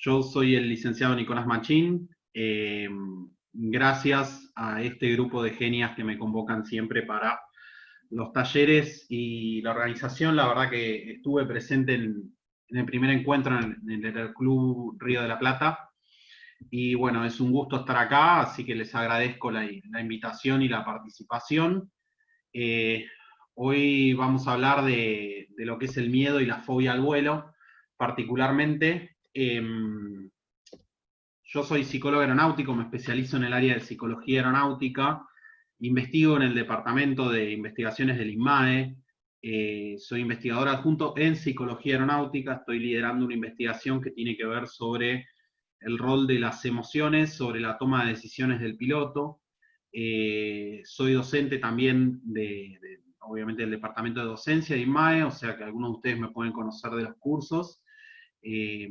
Yo soy el licenciado Nicolás Machín. Gracias a este grupo de genias que me convocan siempre para los talleres y la organización, la verdad que estuve presente en el primer encuentro en el Club Río de la Plata. Y bueno, es un gusto estar acá, así que les agradezco la invitación y la participación. Eh, Hoy vamos a hablar de lo que es el miedo y la fobia al vuelo, particularmente. Yo soy psicólogo aeronáutico, me especializo en el área de psicología aeronáutica, investigo en el departamento de investigaciones del INMAE, soy investigador adjunto en psicología aeronáutica, estoy liderando una investigación que tiene que ver sobre el rol de las emociones, sobre la toma de decisiones del piloto. Soy docente también obviamente, del departamento de docencia de INMAE, o sea que algunos de ustedes me pueden conocer de los cursos. Eh,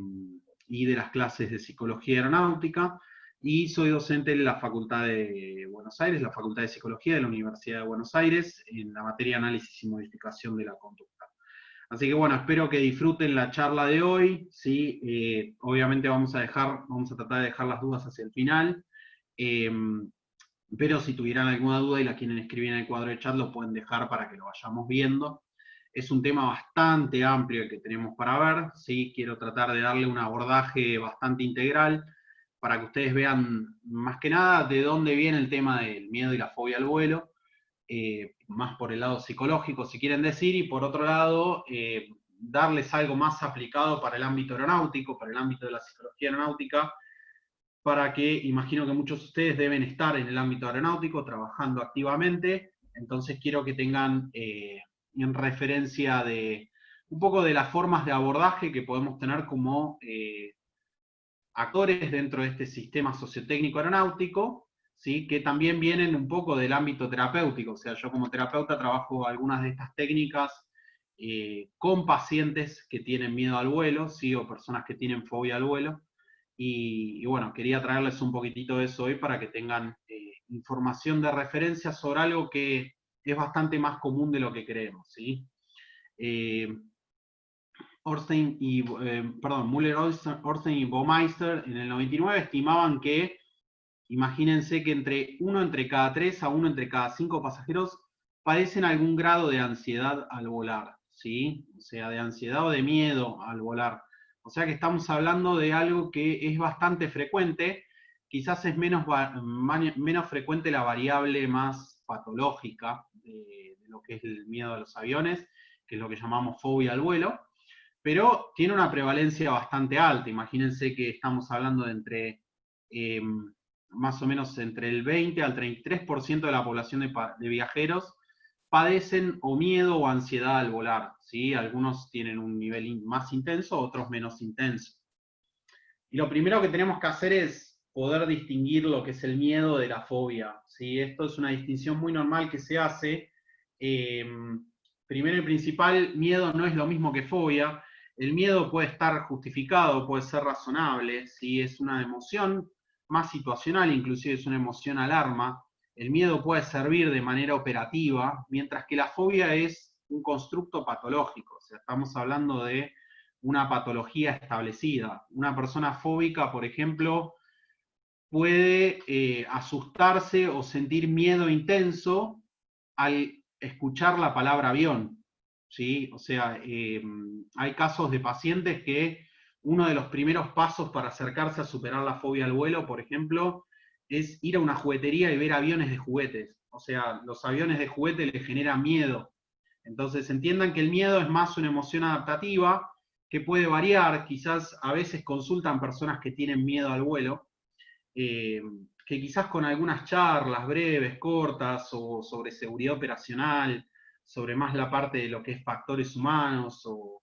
y de las clases de psicología aeronáutica, y soy docente en la Facultad de Buenos Aires, la Facultad de Psicología de la Universidad de Buenos Aires, en la materia análisis y modificación de la conducta. Así que bueno, espero que disfruten la charla de hoy, ¿sí? Obviamente vamos a tratar de dejar las dudas hacia el final, eh, pero si tuvieran alguna duda y la quieren escribir en el cuadro de chat, lo pueden dejar para que lo vayamos viendo. Es un tema bastante amplio el que tenemos para ver, ¿sí? Quiero tratar de darle un abordaje bastante integral para que ustedes vean más que nada de dónde viene el tema del miedo y la fobia al vuelo, más por el lado psicológico, si quieren decir, y por otro lado, darles algo más aplicado para el ámbito aeronáutico, para el ámbito de la psicología aeronáutica, para que, imagino que muchos de ustedes deben estar en el ámbito aeronáutico, trabajando activamente, entonces quiero que tengan en referencia de un poco de las formas de abordaje que podemos tener como actores dentro de este sistema sociotécnico aeronáutico, ¿sí? Que también vienen un poco del ámbito terapéutico, o sea, yo como terapeuta trabajo algunas de estas técnicas con pacientes que tienen miedo al vuelo, ¿sí? O personas que tienen fobia al vuelo, y bueno, quería traerles un poquitito de eso hoy para que tengan información de referencia sobre algo que es bastante más común de lo que creemos, ¿sí? Eh, Müller, Ornstein y Baumeister en el 99 estimaban que, imagínense que entre cada 3 a 1 entre cada 5 pasajeros padecen algún grado de ansiedad al volar, ¿sí? O sea, de ansiedad o de miedo al volar. O sea que estamos hablando de algo que es bastante frecuente, quizás es menos frecuente la variable más patológica de lo que es el miedo a los aviones, que es lo que llamamos fobia al vuelo, pero tiene una prevalencia bastante alta. Imagínense que estamos hablando de más o menos entre el 20 al 33% de la población de viajeros padecen o miedo o ansiedad al volar, ¿sí? Algunos tienen un nivel más intenso, otros menos intenso. Y lo primero que tenemos que hacer es poder distinguir lo que es el miedo de la fobia, ¿sí? Esto es una distinción muy normal que se hace. Primero y principal, miedo no es lo mismo que fobia. El miedo puede estar justificado, puede ser razonable, ¿sí? Es una emoción más situacional, inclusive es una emoción alarma. El miedo puede servir de manera operativa, mientras que la fobia es un constructo patológico. O sea, estamos hablando de una patología establecida. Una persona fóbica, por ejemplo, puede asustarse o sentir miedo intenso al escuchar la palabra avión, ¿sí? O sea, hay casos de pacientes que uno de los primeros pasos para acercarse a superar la fobia al vuelo, por ejemplo, es ir a una juguetería y ver aviones de juguetes. O sea, los aviones de juguete les generan miedo. Entonces, entiendan que el miedo es más una emoción adaptativa que puede variar. Quizás a veces consultan personas que tienen miedo al vuelo, que quizás con algunas charlas breves, cortas, o sobre seguridad operacional, sobre más la parte de lo que es factores humanos, o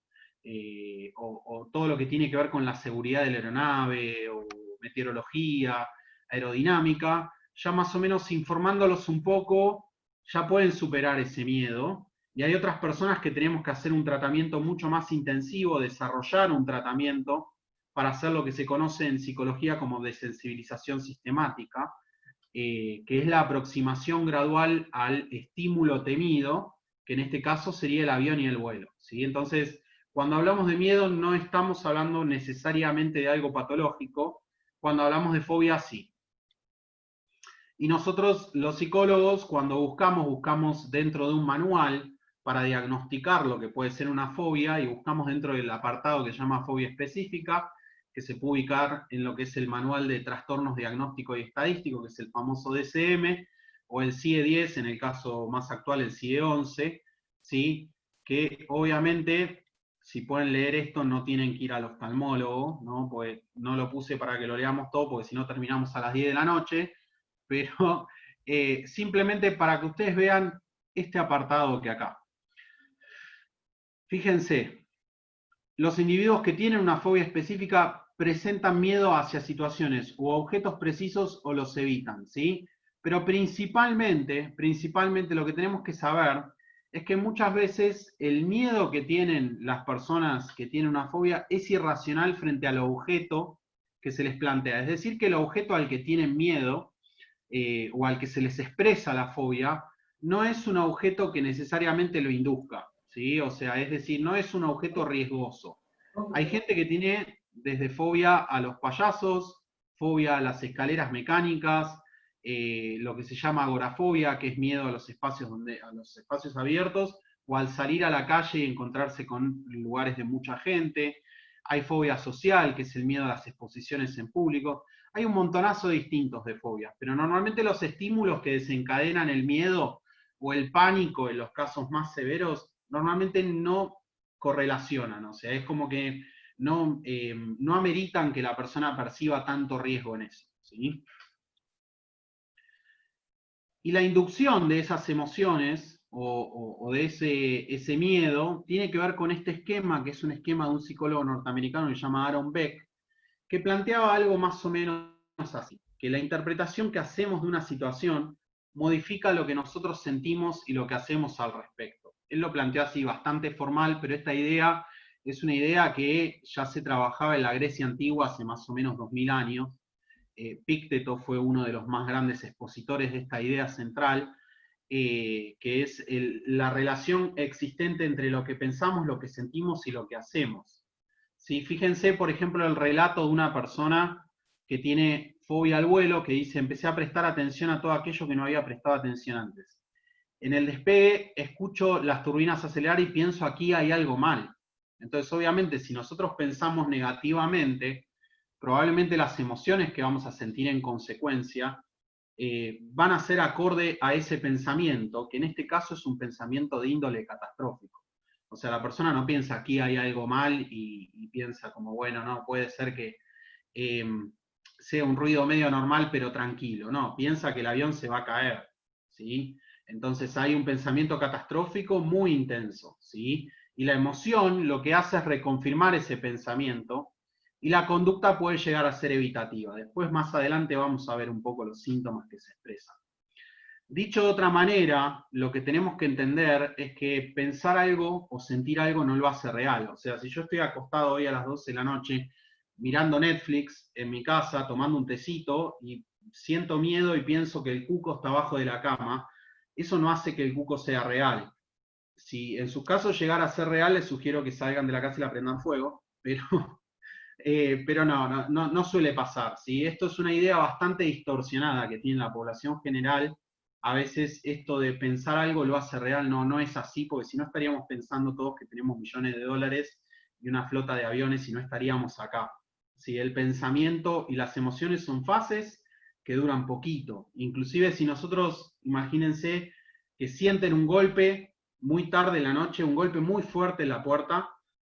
todo lo que tiene que ver con la seguridad de la aeronave, o meteorología, aerodinámica, ya más o menos informándolos un poco, ya pueden superar ese miedo. Y hay otras personas que tenemos que hacer un tratamiento mucho más intensivo, desarrollar un tratamiento para hacer lo que se conoce en psicología como desensibilización sistemática, que es la aproximación gradual al estímulo temido, que en este caso sería el avión y el vuelo, ¿sí? Entonces, Cuando hablamos de miedo no estamos hablando necesariamente de algo patológico, cuando hablamos de fobia sí. Y nosotros, los psicólogos, cuando buscamos dentro de un manual para diagnosticar lo que puede ser una fobia y buscamos dentro del apartado que se llama fobia específica, que se puede ubicar en lo que es el manual de trastornos diagnósticos y estadísticos, que es el famoso DSM, o el CIE-10, en el caso más actual el CIE-11, ¿sí? Que obviamente, si pueden leer esto, no tienen que ir al oftalmólogo, ¿no? Pues no lo puse para que lo leamos todo, porque si no terminamos a las 10 de la noche, pero simplemente para que ustedes vean este apartado que acá. Fíjense, los individuos que tienen una fobia específica presentan miedo hacia situaciones u objetos precisos o los evitan, ¿sí? Pero principalmente lo que tenemos que saber es que muchas veces el miedo que tienen las personas que tienen una fobia es irracional frente al objeto que se les plantea. Es decir, que el objeto al que tienen miedo o al que se les expresa la fobia, no es un objeto que necesariamente lo induzca, ¿sí? O sea, es decir, no es un objeto riesgoso. Hay gente que tiene desde fobia a los payasos, fobia a las escaleras mecánicas, lo que se llama agorafobia, que es miedo a los espacios abiertos, o al salir a la calle y encontrarse con lugares de mucha gente. Hay fobia social, que es el miedo a las exposiciones en público. Hay un montonazo distintos de fobias, pero normalmente los estímulos que desencadenan el miedo o el pánico en los casos más severos, normalmente no correlacionan, o sea, es como que no ameritan que la persona perciba tanto riesgo en eso, ¿sí? Y la inducción de esas emociones o de ese miedo tiene que ver con este esquema, que es un esquema de un psicólogo norteamericano que se llama Aaron Beck, que planteaba algo más o menos así, que la interpretación que hacemos de una situación modifica lo que nosotros sentimos y lo que hacemos al respecto. Él lo planteó así, bastante formal, pero esta idea es una idea que ya se trabajaba en la Grecia antigua hace más o menos 2000 años. Pícteto fue uno de los más grandes expositores de esta idea central, que es la relación existente entre lo que pensamos, lo que sentimos y lo que hacemos. ¿Sí? Fíjense, por ejemplo, el relato de una persona que tiene fobia al vuelo, que dice, empecé a prestar atención a todo aquello que no había prestado atención antes. En el despegue escucho las turbinas acelerar y pienso, aquí hay algo mal. Entonces, obviamente, si nosotros pensamos negativamente, probablemente las emociones que vamos a sentir en consecuencia van a ser acorde a ese pensamiento, que en este caso es un pensamiento de índole catastrófico. O sea, la persona no piensa aquí hay algo mal y piensa como, bueno, no, puede ser que eh, sea un ruido medio normal pero tranquilo. No, piensa que el avión se va a caer, ¿sí? Entonces hay un pensamiento catastrófico muy intenso, ¿sí? Y la emoción lo que hace es reconfirmar ese pensamiento y la conducta puede llegar a ser evitativa. Después, más adelante, vamos a ver un poco los síntomas que se expresan. Dicho de otra manera, lo que tenemos que entender es que pensar algo o sentir algo no lo hace real. O sea, si yo estoy acostado hoy a las 12 de la noche mirando Netflix en mi casa, tomando un tecito y siento miedo y pienso que el cuco está abajo de la cama, eso no hace que el cuco sea real. Si en sus casos llegara a ser real, les sugiero que salgan de la casa y la prendan fuego, pero no suele pasar, ¿sí? Esto es una idea bastante distorsionada que tiene la población general. A veces esto de pensar algo lo hace real, no es así, porque si no estaríamos pensando todos que tenemos millones de dólares y una flota de aviones y no estaríamos acá. ¿Sí? El pensamiento y las emociones son fases que duran poquito. Inclusive si nosotros, imagínense que sienten un golpe muy tarde en la noche, un golpe muy fuerte en la puerta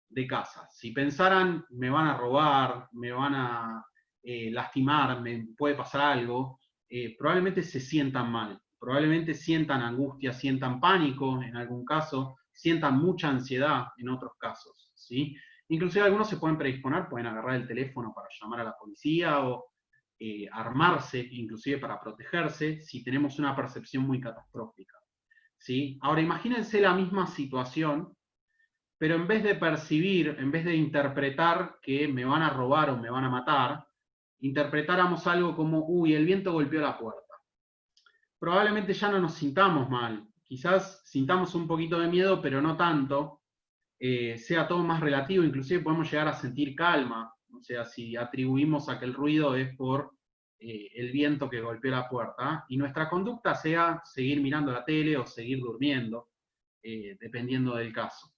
de casa. Si pensaran, me van a robar, me van a lastimar, me puede pasar algo, probablemente se sientan mal, probablemente sientan angustia, sientan pánico en algún caso, sientan mucha ansiedad en otros casos, ¿sí? Inclusive algunos se pueden predisponer, pueden agarrar el teléfono para llamar a la policía o armarse, inclusive para protegerse, si tenemos una percepción muy catastrófica, ¿sí? Ahora imagínense la misma situación, pero en vez de percibir, en vez de interpretar que me van a robar o me van a matar, interpretáramos algo como, uy, el viento golpeó la puerta. Probablemente ya no nos sintamos mal, quizás sintamos un poquito de miedo, pero no tanto, sea todo más relativo, inclusive podemos llegar a sentir calma, o sea, si atribuimos a que el ruido es por el viento que golpeó la puerta, y nuestra conducta sea seguir mirando la tele o seguir durmiendo, dependiendo del caso.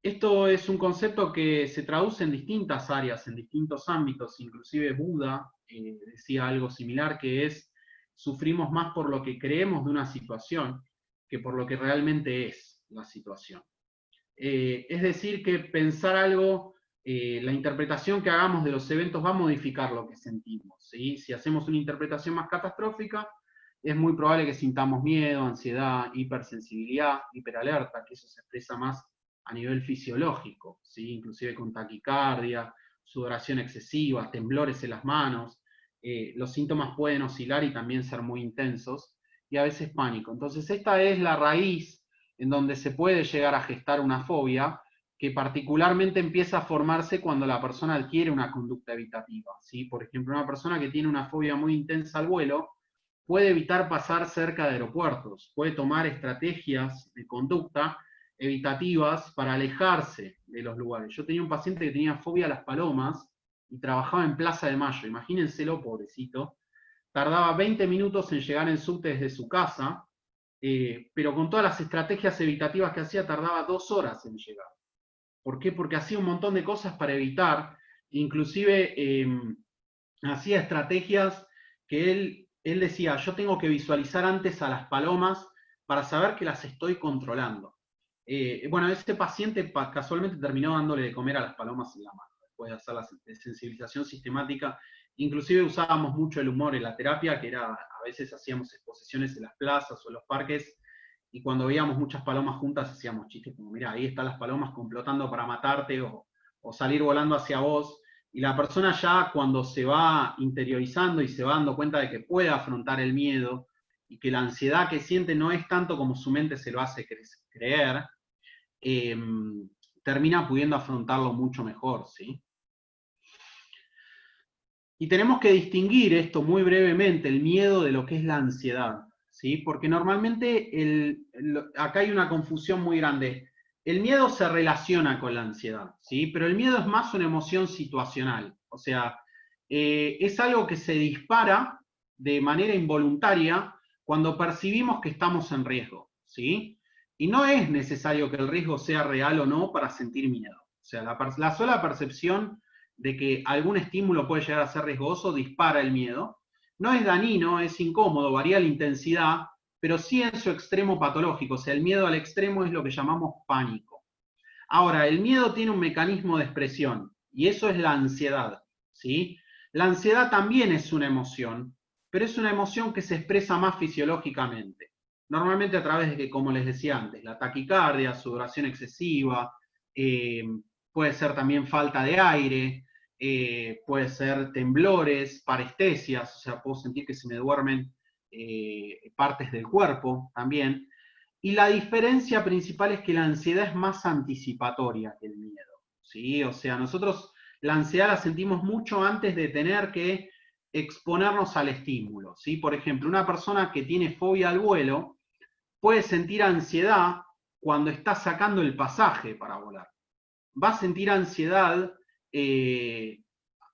Esto es un concepto que se traduce en distintas áreas, en distintos ámbitos, inclusive Buda decía algo similar, que es, sufrimos más por lo que creemos de una situación que por lo que realmente es la situación. Es decir, que pensar algo, la interpretación que hagamos de los eventos va a modificar lo que sentimos, ¿sí? Si hacemos una interpretación más catastrófica, es muy probable que sintamos miedo, ansiedad, hipersensibilidad, hiperalerta, que eso se expresa más a nivel fisiológico, ¿sí? Inclusive con taquicardia, sudoración excesiva, temblores en las manos. Los síntomas pueden oscilar y también ser muy intensos, y a veces pánico. Entonces, esta es la raíz en donde se puede llegar a gestar una fobia, que particularmente empieza a formarse cuando la persona adquiere una conducta evitativa, ¿sí? Por ejemplo, una persona que tiene una fobia muy intensa al vuelo puede evitar pasar cerca de aeropuertos, puede tomar estrategias de conducta evitativas para alejarse de los lugares. Yo tenía un paciente que tenía fobia a las palomas y trabajaba en Plaza de Mayo, imagínenselo, pobrecito, tardaba 20 minutos en llegar en subte desde su casa, pero con todas las estrategias evitativas que hacía tardaba 2 horas en llegar. ¿Por qué? Porque hacía un montón de cosas para evitar, inclusive hacía estrategias que él decía, yo tengo que visualizar antes a las palomas para saber que las estoy controlando. Bueno, este paciente casualmente terminó dándole de comer a las palomas en la mano, después de hacer la sensibilización sistemática. Inclusive usábamos mucho el humor en la terapia, que era, a veces hacíamos exposiciones en las plazas o en los parques, y cuando veíamos muchas palomas juntas hacíamos chistes como, mira, ahí están las palomas complotando para matarte o salir volando hacia vos. Y la persona ya cuando se va interiorizando y se va dando cuenta de que puede afrontar el miedo y que la ansiedad que siente no es tanto como su mente se lo hace creer, eh, termina pudiendo afrontarlo mucho mejor, ¿sí? Y tenemos que distinguir esto muy brevemente, el miedo de lo que es la ansiedad, ¿sí? Porque normalmente acá hay una confusión muy grande. El miedo se relaciona con la ansiedad, ¿sí? Pero el miedo es más una emoción situacional, o sea, es algo que se dispara de manera involuntaria cuando percibimos que estamos en riesgo, ¿sí? Y no es necesario que el riesgo sea real o no para sentir miedo. O sea, la sola percepción de que algún estímulo puede llegar a ser riesgoso dispara el miedo. No es dañino, es incómodo, varía la intensidad, pero sí en su extremo patológico. O sea, el miedo al extremo es lo que llamamos pánico. Ahora, el miedo tiene un mecanismo de expresión, y eso es la ansiedad, ¿sí? La ansiedad también es una emoción, pero es una emoción que se expresa más fisiológicamente. Normalmente a través de, como les decía antes, la taquicardia, sudoración excesiva, puede ser también falta de aire, puede ser temblores, parestesias, o sea, puedo sentir que se me duermen partes del cuerpo también. Y la diferencia principal es que la ansiedad es más anticipatoria que el miedo, ¿sí? O sea, nosotros la ansiedad la sentimos mucho antes de tener que exponernos al estímulo, ¿sí? Por ejemplo, una persona que tiene fobia al vuelo puede sentir ansiedad cuando está sacando el pasaje para volar. Va a sentir ansiedad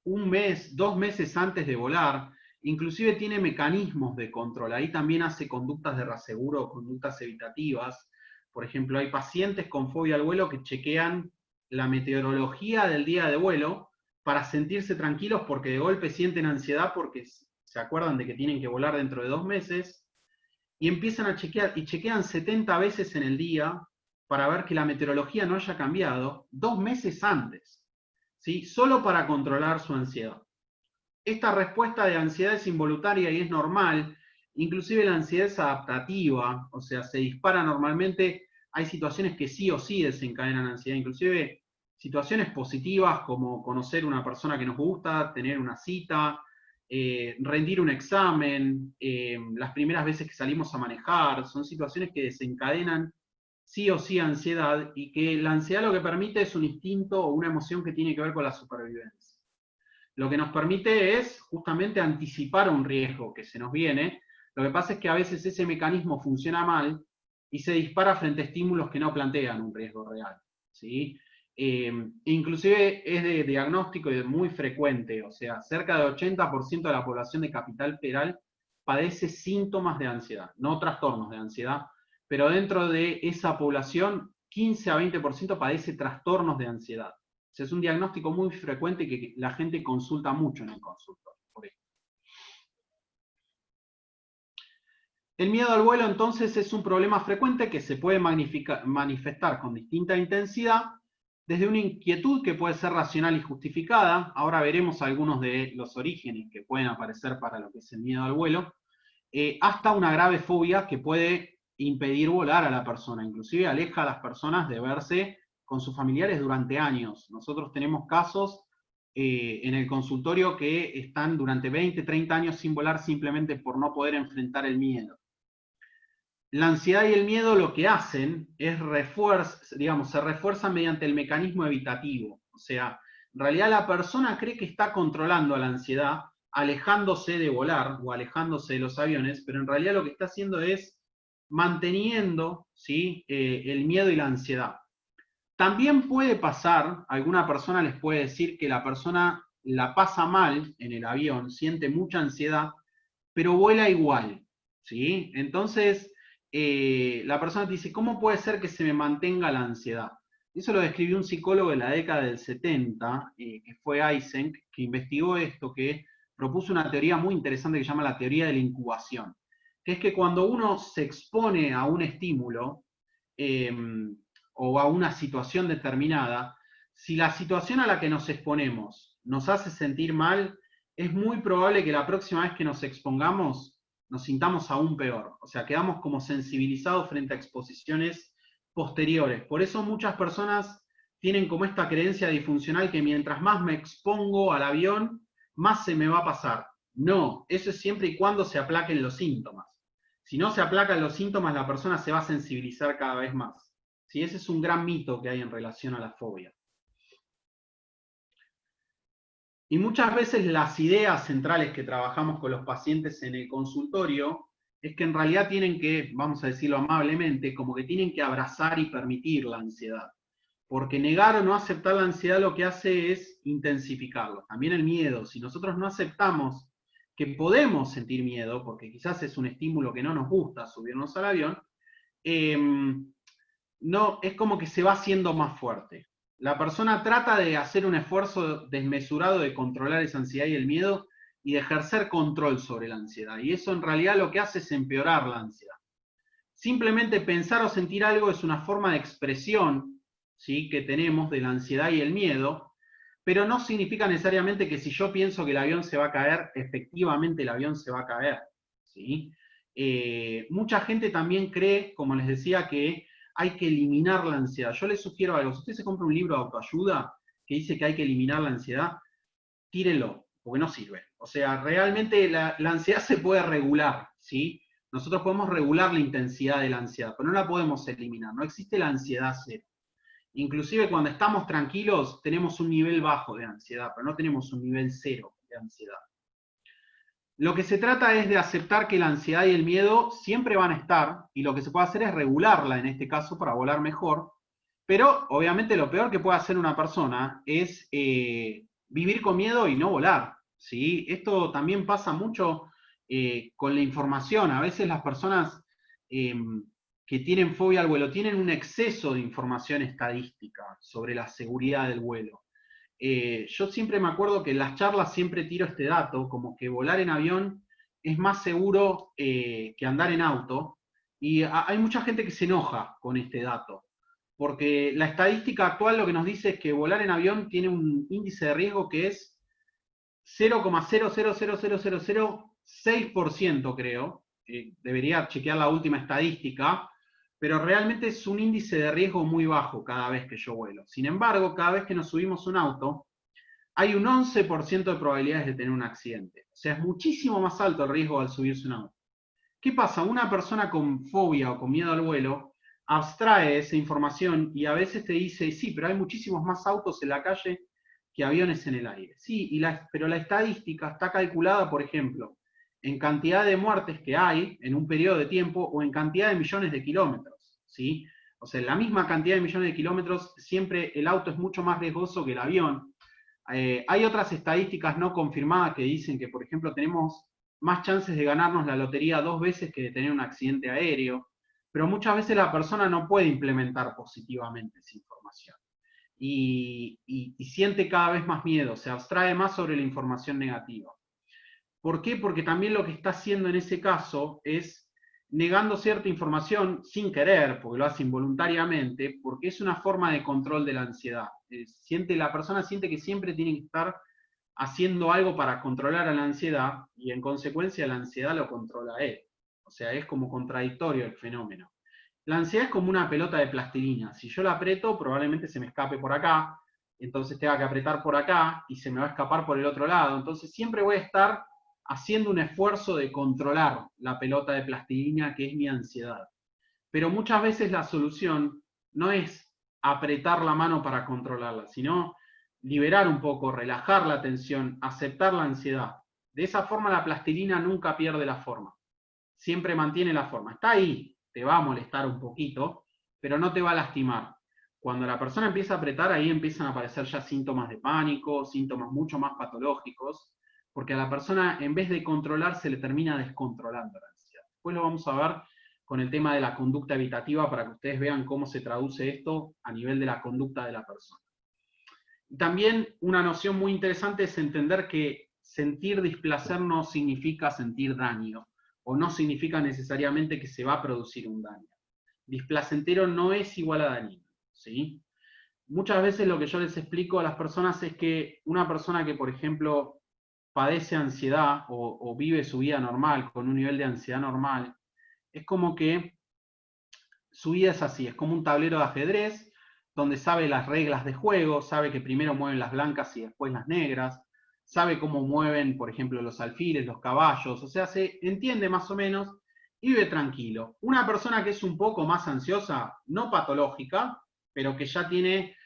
un mes, 2 meses antes de volar, inclusive tiene mecanismos de control, ahí también hace conductas de reaseguro, conductas evitativas. Por ejemplo, hay pacientes con fobia al vuelo que chequean la meteorología del día de vuelo para sentirse tranquilos porque de golpe sienten ansiedad porque se acuerdan de que tienen que volar dentro de 2 meses y empiezan a chequear y chequean 70 veces en el día para ver que la meteorología no haya cambiado 2 meses antes, ¿sí? Solo para controlar su ansiedad. Esta respuesta de ansiedad es involuntaria y es normal, inclusive la ansiedad es adaptativa, o sea, se dispara normalmente, hay situaciones que sí o sí desencadenan ansiedad, inclusive situaciones positivas como conocer una persona que nos gusta, tener una cita, rendir un examen, las primeras veces que salimos a manejar, son situaciones que desencadenan sí o sí ansiedad y que la ansiedad lo que permite es un instinto o una emoción que tiene que ver con la supervivencia. Lo que nos permite es justamente anticipar un riesgo que se nos viene. Lo que pasa es que a veces ese mecanismo funciona mal y se dispara frente a estímulos que no plantean un riesgo real, ¿sí? Inclusive es de diagnóstico y muy frecuente, o sea, cerca del 80% de la población de Capital Federal padece síntomas de ansiedad, no trastornos de ansiedad, pero dentro de esa población, 15 a 20% padece trastornos de ansiedad. O sea, es un diagnóstico muy frecuente que la gente consulta mucho en el consultorio. El miedo al vuelo entonces es un problema frecuente que se puede manifestar con distinta intensidad, desde una inquietud que puede ser racional y justificada, ahora veremos algunos de los orígenes que pueden aparecer para lo que es el miedo al vuelo, hasta una grave fobia que puede impedir volar a la persona, inclusive aleja a las personas de verse con sus familiares durante años. Nosotros tenemos casos en el consultorio que están durante 20, 30 años sin volar simplemente por no poder enfrentar el miedo. La ansiedad y el miedo lo que hacen es se refuerzan mediante el mecanismo evitativo. O sea, en realidad la persona cree que está controlando la ansiedad, alejándose de volar o alejándose de los aviones, pero en realidad lo que está haciendo es manteniendo, ¿sí? El miedo y la ansiedad. También puede pasar, alguna persona les puede decir que la persona la pasa mal en el avión, siente mucha ansiedad, pero vuela igual, ¿sí? Entonces, la persona te dice, ¿cómo puede ser que se me mantenga la ansiedad? Eso lo describió un psicólogo de la década del 70, que fue Eysenck, que investigó esto, que propuso una teoría muy interesante que se llama la teoría de la incubación, que es que cuando uno se expone a un estímulo o a una situación determinada, si la situación a la que nos exponemos nos hace sentir mal, es muy probable que la próxima vez que nos expongamos nos sintamos aún peor. O sea, quedamos como sensibilizados frente a exposiciones posteriores. Por eso muchas personas tienen como esta creencia disfuncional que mientras más me expongo al avión, más se me va a pasar. No, eso es siempre y cuando se aplaquen los síntomas. Si no se aplacan los síntomas, la persona se va a sensibilizar cada vez más. ¿Sí? Ese es un gran mito que hay en relación a la fobia. Y muchas veces las ideas centrales que trabajamos con los pacientes en el consultorio es que en realidad tienen que, vamos a decirlo amablemente, como que tienen que abrazar y permitir la ansiedad. Porque negar o no aceptar la ansiedad lo que hace es intensificarlo. También el miedo. Si nosotros no aceptamos que podemos sentir miedo, porque quizás es un estímulo que no nos gusta subirnos al avión, no, es como que se va haciendo más fuerte. La persona trata de hacer un esfuerzo desmesurado de controlar esa ansiedad y el miedo y de ejercer control sobre la ansiedad. Y eso en realidad lo que hace es empeorar la ansiedad. Simplemente pensar o sentir algo es una forma de expresión, ¿sí?, que tenemos de la ansiedad y el miedo, pero no significa necesariamente que si yo pienso que el avión se va a caer, efectivamente el avión se va a caer, ¿sí? Mucha gente también cree, como les decía, que hay que eliminar la ansiedad. Yo les sugiero algo, si usted se compra un libro de autoayuda que dice que hay que eliminar la ansiedad, tírenlo, porque no sirve. O sea, realmente la ansiedad se puede regular, ¿sí? Nosotros podemos regular la intensidad de la ansiedad, pero no la podemos eliminar. No existe la ansiedad cero. Inclusive cuando estamos tranquilos tenemos un nivel bajo de ansiedad, pero no tenemos un nivel cero de ansiedad. Lo que se trata es de aceptar que la ansiedad y el miedo siempre van a estar, y lo que se puede hacer es regularla en este caso para volar mejor, pero obviamente lo peor que puede hacer una persona es vivir con miedo y no volar, ¿sí? Esto también pasa mucho con la información. A veces las personas que tienen fobia al vuelo tienen un exceso de información estadística sobre la seguridad del vuelo. Yo siempre me acuerdo que en las charlas siempre tiro este dato, como que volar en avión es más seguro que andar en auto, y hay mucha gente que se enoja con este dato, porque la estadística actual lo que nos dice es que volar en avión tiene un índice de riesgo que es 0,000006%, creo. Debería chequear la última estadística, pero realmente es un índice de riesgo muy bajo cada vez que yo vuelo. Sin embargo, cada vez que nos subimos a un auto, hay un 11% de probabilidades de tener un accidente. O sea, es muchísimo más alto el riesgo al subirse a un auto. ¿Qué pasa? Una persona con fobia o con miedo al vuelo abstrae esa información y a veces te dice, sí, pero hay muchísimos más autos en la calle que aviones en el aire. Sí, pero la estadística está calculada, por ejemplo, en cantidad de muertes que hay en un periodo de tiempo o en cantidad de millones de kilómetros, ¿sí? O sea, en la misma cantidad de millones de kilómetros, siempre el auto es mucho más riesgoso que el avión. Hay otras estadísticas no confirmadas que dicen que, por ejemplo, tenemos más chances de ganarnos la lotería 2 veces que de tener un accidente aéreo, pero muchas veces la persona no puede implementar positivamente esa información. Y siente cada vez más miedo, se abstrae más sobre la información negativa. ¿Por qué? Porque también lo que está haciendo en ese caso es negando cierta información sin querer, porque lo hace involuntariamente, porque es una forma de control de la ansiedad. La persona siente que siempre tiene que estar haciendo algo para controlar a la ansiedad y en consecuencia la ansiedad lo controla a él. O sea, es como contradictorio el fenómeno. La ansiedad es como una pelota de plastilina. Si yo la aprieto, probablemente se me escape por acá, entonces tenga que apretar por acá y se me va a escapar por el otro lado. Entonces siempre voy a estar haciendo un esfuerzo de controlar la pelota de plastilina que es mi ansiedad. Pero muchas veces la solución no es apretar la mano para controlarla, sino liberar un poco, relajar la tensión, aceptar la ansiedad. De esa forma la plastilina nunca pierde la forma, siempre mantiene la forma. Está ahí, te va a molestar un poquito, pero no te va a lastimar. Cuando la persona empieza a apretar, ahí empiezan a aparecer ya síntomas de pánico, síntomas mucho más patológicos, porque a la persona, en vez de controlar, se le termina descontrolando la ansiedad. Después lo vamos a ver con el tema de la conducta evitativa para que ustedes vean cómo se traduce esto a nivel de la conducta de la persona. Y también una noción muy interesante es entender que sentir displacer no significa sentir daño, o no significa necesariamente que se va a producir un daño. Displacentero no es igual a dañino, ¿sí? Muchas veces lo que yo les explico a las personas es que una persona que, por ejemplo, padece ansiedad o vive su vida normal, con un nivel de ansiedad normal, es como que su vida es así, es como un tablero de ajedrez, donde sabe las reglas de juego, sabe que primero mueven las blancas y después las negras, sabe cómo mueven, por ejemplo, los alfiles, los caballos, o sea, se entiende más o menos y vive tranquilo. Una persona que es un poco más ansiosa, no patológica, pero que ya tiene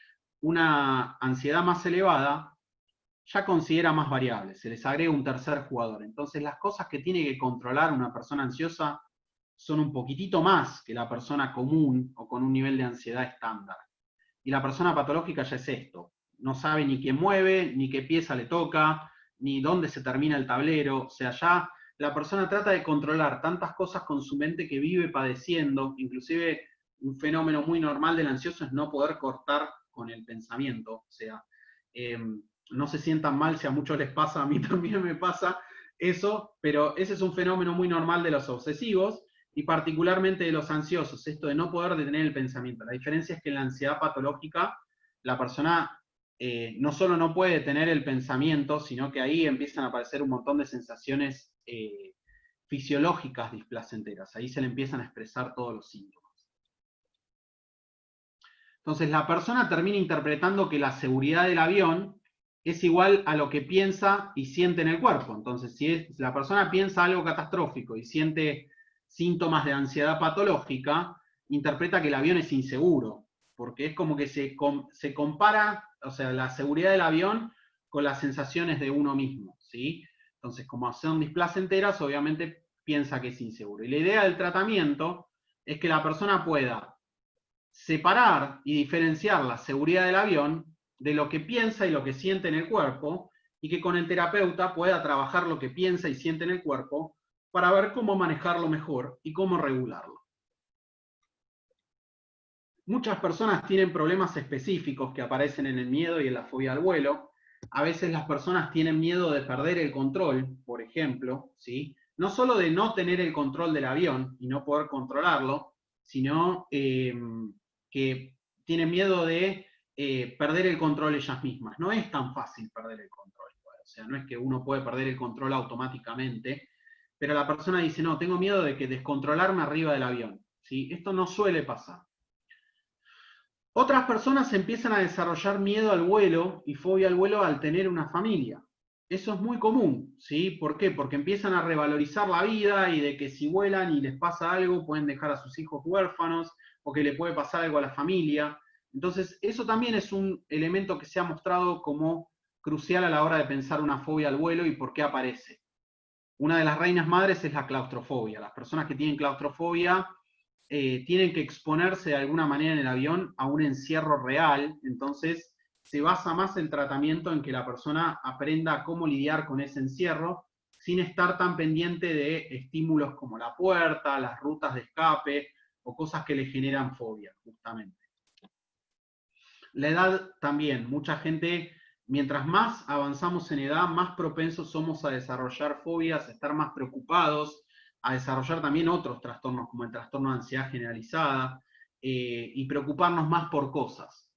una ansiedad más elevada, ya considera más variables, se les agrega un tercer jugador. Entonces las cosas que tiene que controlar una persona ansiosa son un poquitito más que la persona común o con un nivel de ansiedad estándar. Y la persona patológica ya es esto, no sabe ni quién mueve, ni qué pieza le toca, ni dónde se termina el tablero, o sea, ya la persona trata de controlar tantas cosas con su mente que vive padeciendo, inclusive un fenómeno muy normal del ansioso es no poder cortar con el pensamiento, o sea, no se sientan mal si a muchos les pasa, a mí también me pasa eso, pero ese es un fenómeno muy normal de los obsesivos y particularmente de los ansiosos, esto de no poder detener el pensamiento. La diferencia es que en la ansiedad patológica la persona no solo no puede detener el pensamiento, sino que ahí empiezan a aparecer un montón de sensaciones fisiológicas displacenteras, ahí se le empiezan a expresar todos los síntomas. Entonces la persona termina interpretando que la seguridad del avión es igual a lo que piensa y siente en el cuerpo. Entonces, si la persona piensa algo catastrófico y siente síntomas de ansiedad patológica, interpreta que el avión es inseguro, porque es como que se compara, o sea, la seguridad del avión con las sensaciones de uno mismo, ¿sí? Entonces, como son displacenteras, obviamente piensa que es inseguro. Y la idea del tratamiento es que la persona pueda separar y diferenciar la seguridad del avión de lo que piensa y lo que siente en el cuerpo, y que con el terapeuta pueda trabajar lo que piensa y siente en el cuerpo para ver cómo manejarlo mejor y cómo regularlo. Muchas personas tienen problemas específicos que aparecen en el miedo y en la fobia al vuelo. A veces las personas tienen miedo de perder el control, por ejemplo, ¿sí? No solo de no tener el control del avión y no poder controlarlo, sino que tienen miedo de perder el control ellas mismas. No es tan fácil perder el control. O sea, no es que uno puede perder el control automáticamente, pero la persona dice, no, tengo miedo de que descontrolarme arriba del avión. ¿Sí? Esto no suele pasar. Otras personas empiezan a desarrollar miedo al vuelo y fobia al vuelo al tener una familia. Eso es muy común, ¿sí? ¿Por qué? Porque empiezan a revalorizar la vida y de que si vuelan y les pasa algo pueden dejar a sus hijos huérfanos o que le puede pasar algo a la familia. Entonces, eso también es un elemento que se ha mostrado como crucial a la hora de pensar una fobia al vuelo y por qué aparece. Una de las reinas madres es la claustrofobia. Las personas que tienen claustrofobia tienen que exponerse de alguna manera en el avión a un encierro real, entonces se basa más el tratamiento en que la persona aprenda cómo lidiar con ese encierro sin estar tan pendiente de estímulos como la puerta, las rutas de escape o cosas que le generan fobia, justamente. La edad también, mucha gente, mientras más avanzamos en edad, más propensos somos a desarrollar fobias, a estar más preocupados, a desarrollar también otros trastornos como el trastorno de ansiedad generalizada y preocuparnos más por cosas.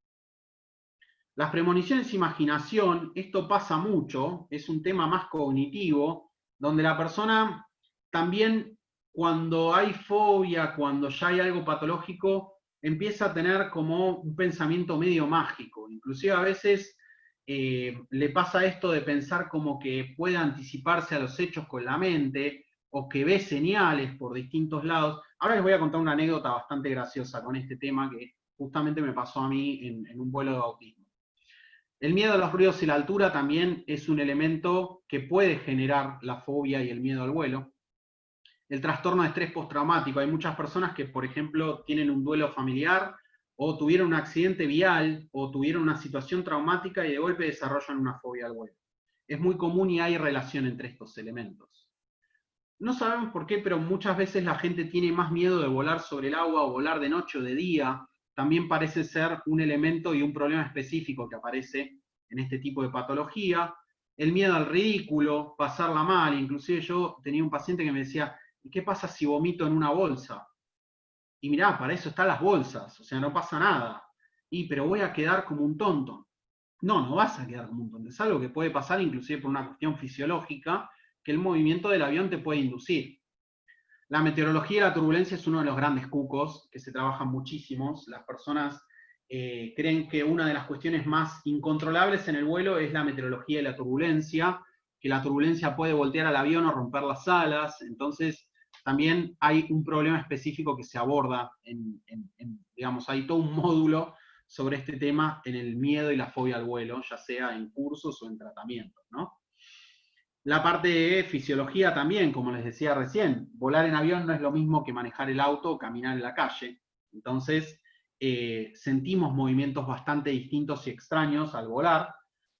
Las premoniciones e imaginación, esto pasa mucho, es un tema más cognitivo, donde la persona también cuando hay fobia, cuando ya hay algo patológico, empieza a tener como un pensamiento medio mágico. Inclusive a veces le pasa esto de pensar como que puede anticiparse a los hechos con la mente o que ve señales por distintos lados. Ahora les voy a contar una anécdota bastante graciosa con este tema que justamente me pasó a mí en un vuelo de bautismo. El miedo a los ruidos y la altura también es un elemento que puede generar la fobia y el miedo al vuelo. El trastorno de estrés postraumático. Hay muchas personas que, por ejemplo, tienen un duelo familiar o tuvieron un accidente vial o tuvieron una situación traumática y de golpe desarrollan una fobia al vuelo. Es muy común y hay relación entre estos elementos. No sabemos por qué, pero muchas veces la gente tiene más miedo de volar sobre el agua o volar de noche o de día. También parece ser un elemento y un problema específico que aparece en este tipo de patología. El miedo al ridículo, pasarla mal. Inclusive yo tenía un paciente que me decía, ¿y qué pasa si vomito en una bolsa? Y mirá, para eso están las bolsas, o sea, no pasa nada. Pero voy a quedar como un tonto. No, no vas a quedar como un tonto. Es algo que puede pasar inclusive por una cuestión fisiológica que el movimiento del avión te puede inducir. La meteorología y la turbulencia es uno de los grandes cucos que se trabajan muchísimos. Las personas creen que una de las cuestiones más incontrolables en el vuelo es la meteorología y la turbulencia, que la turbulencia puede voltear al avión o romper las alas. Entonces, también hay un problema específico que se aborda, digamos, hay todo un módulo sobre este tema en el miedo y la fobia al vuelo, ya sea en cursos o en tratamientos, ¿no? La parte de fisiología también, como les decía recién, volar en avión no es lo mismo que manejar el auto o caminar en la calle. Entonces, sentimos movimientos bastante distintos y extraños al volar.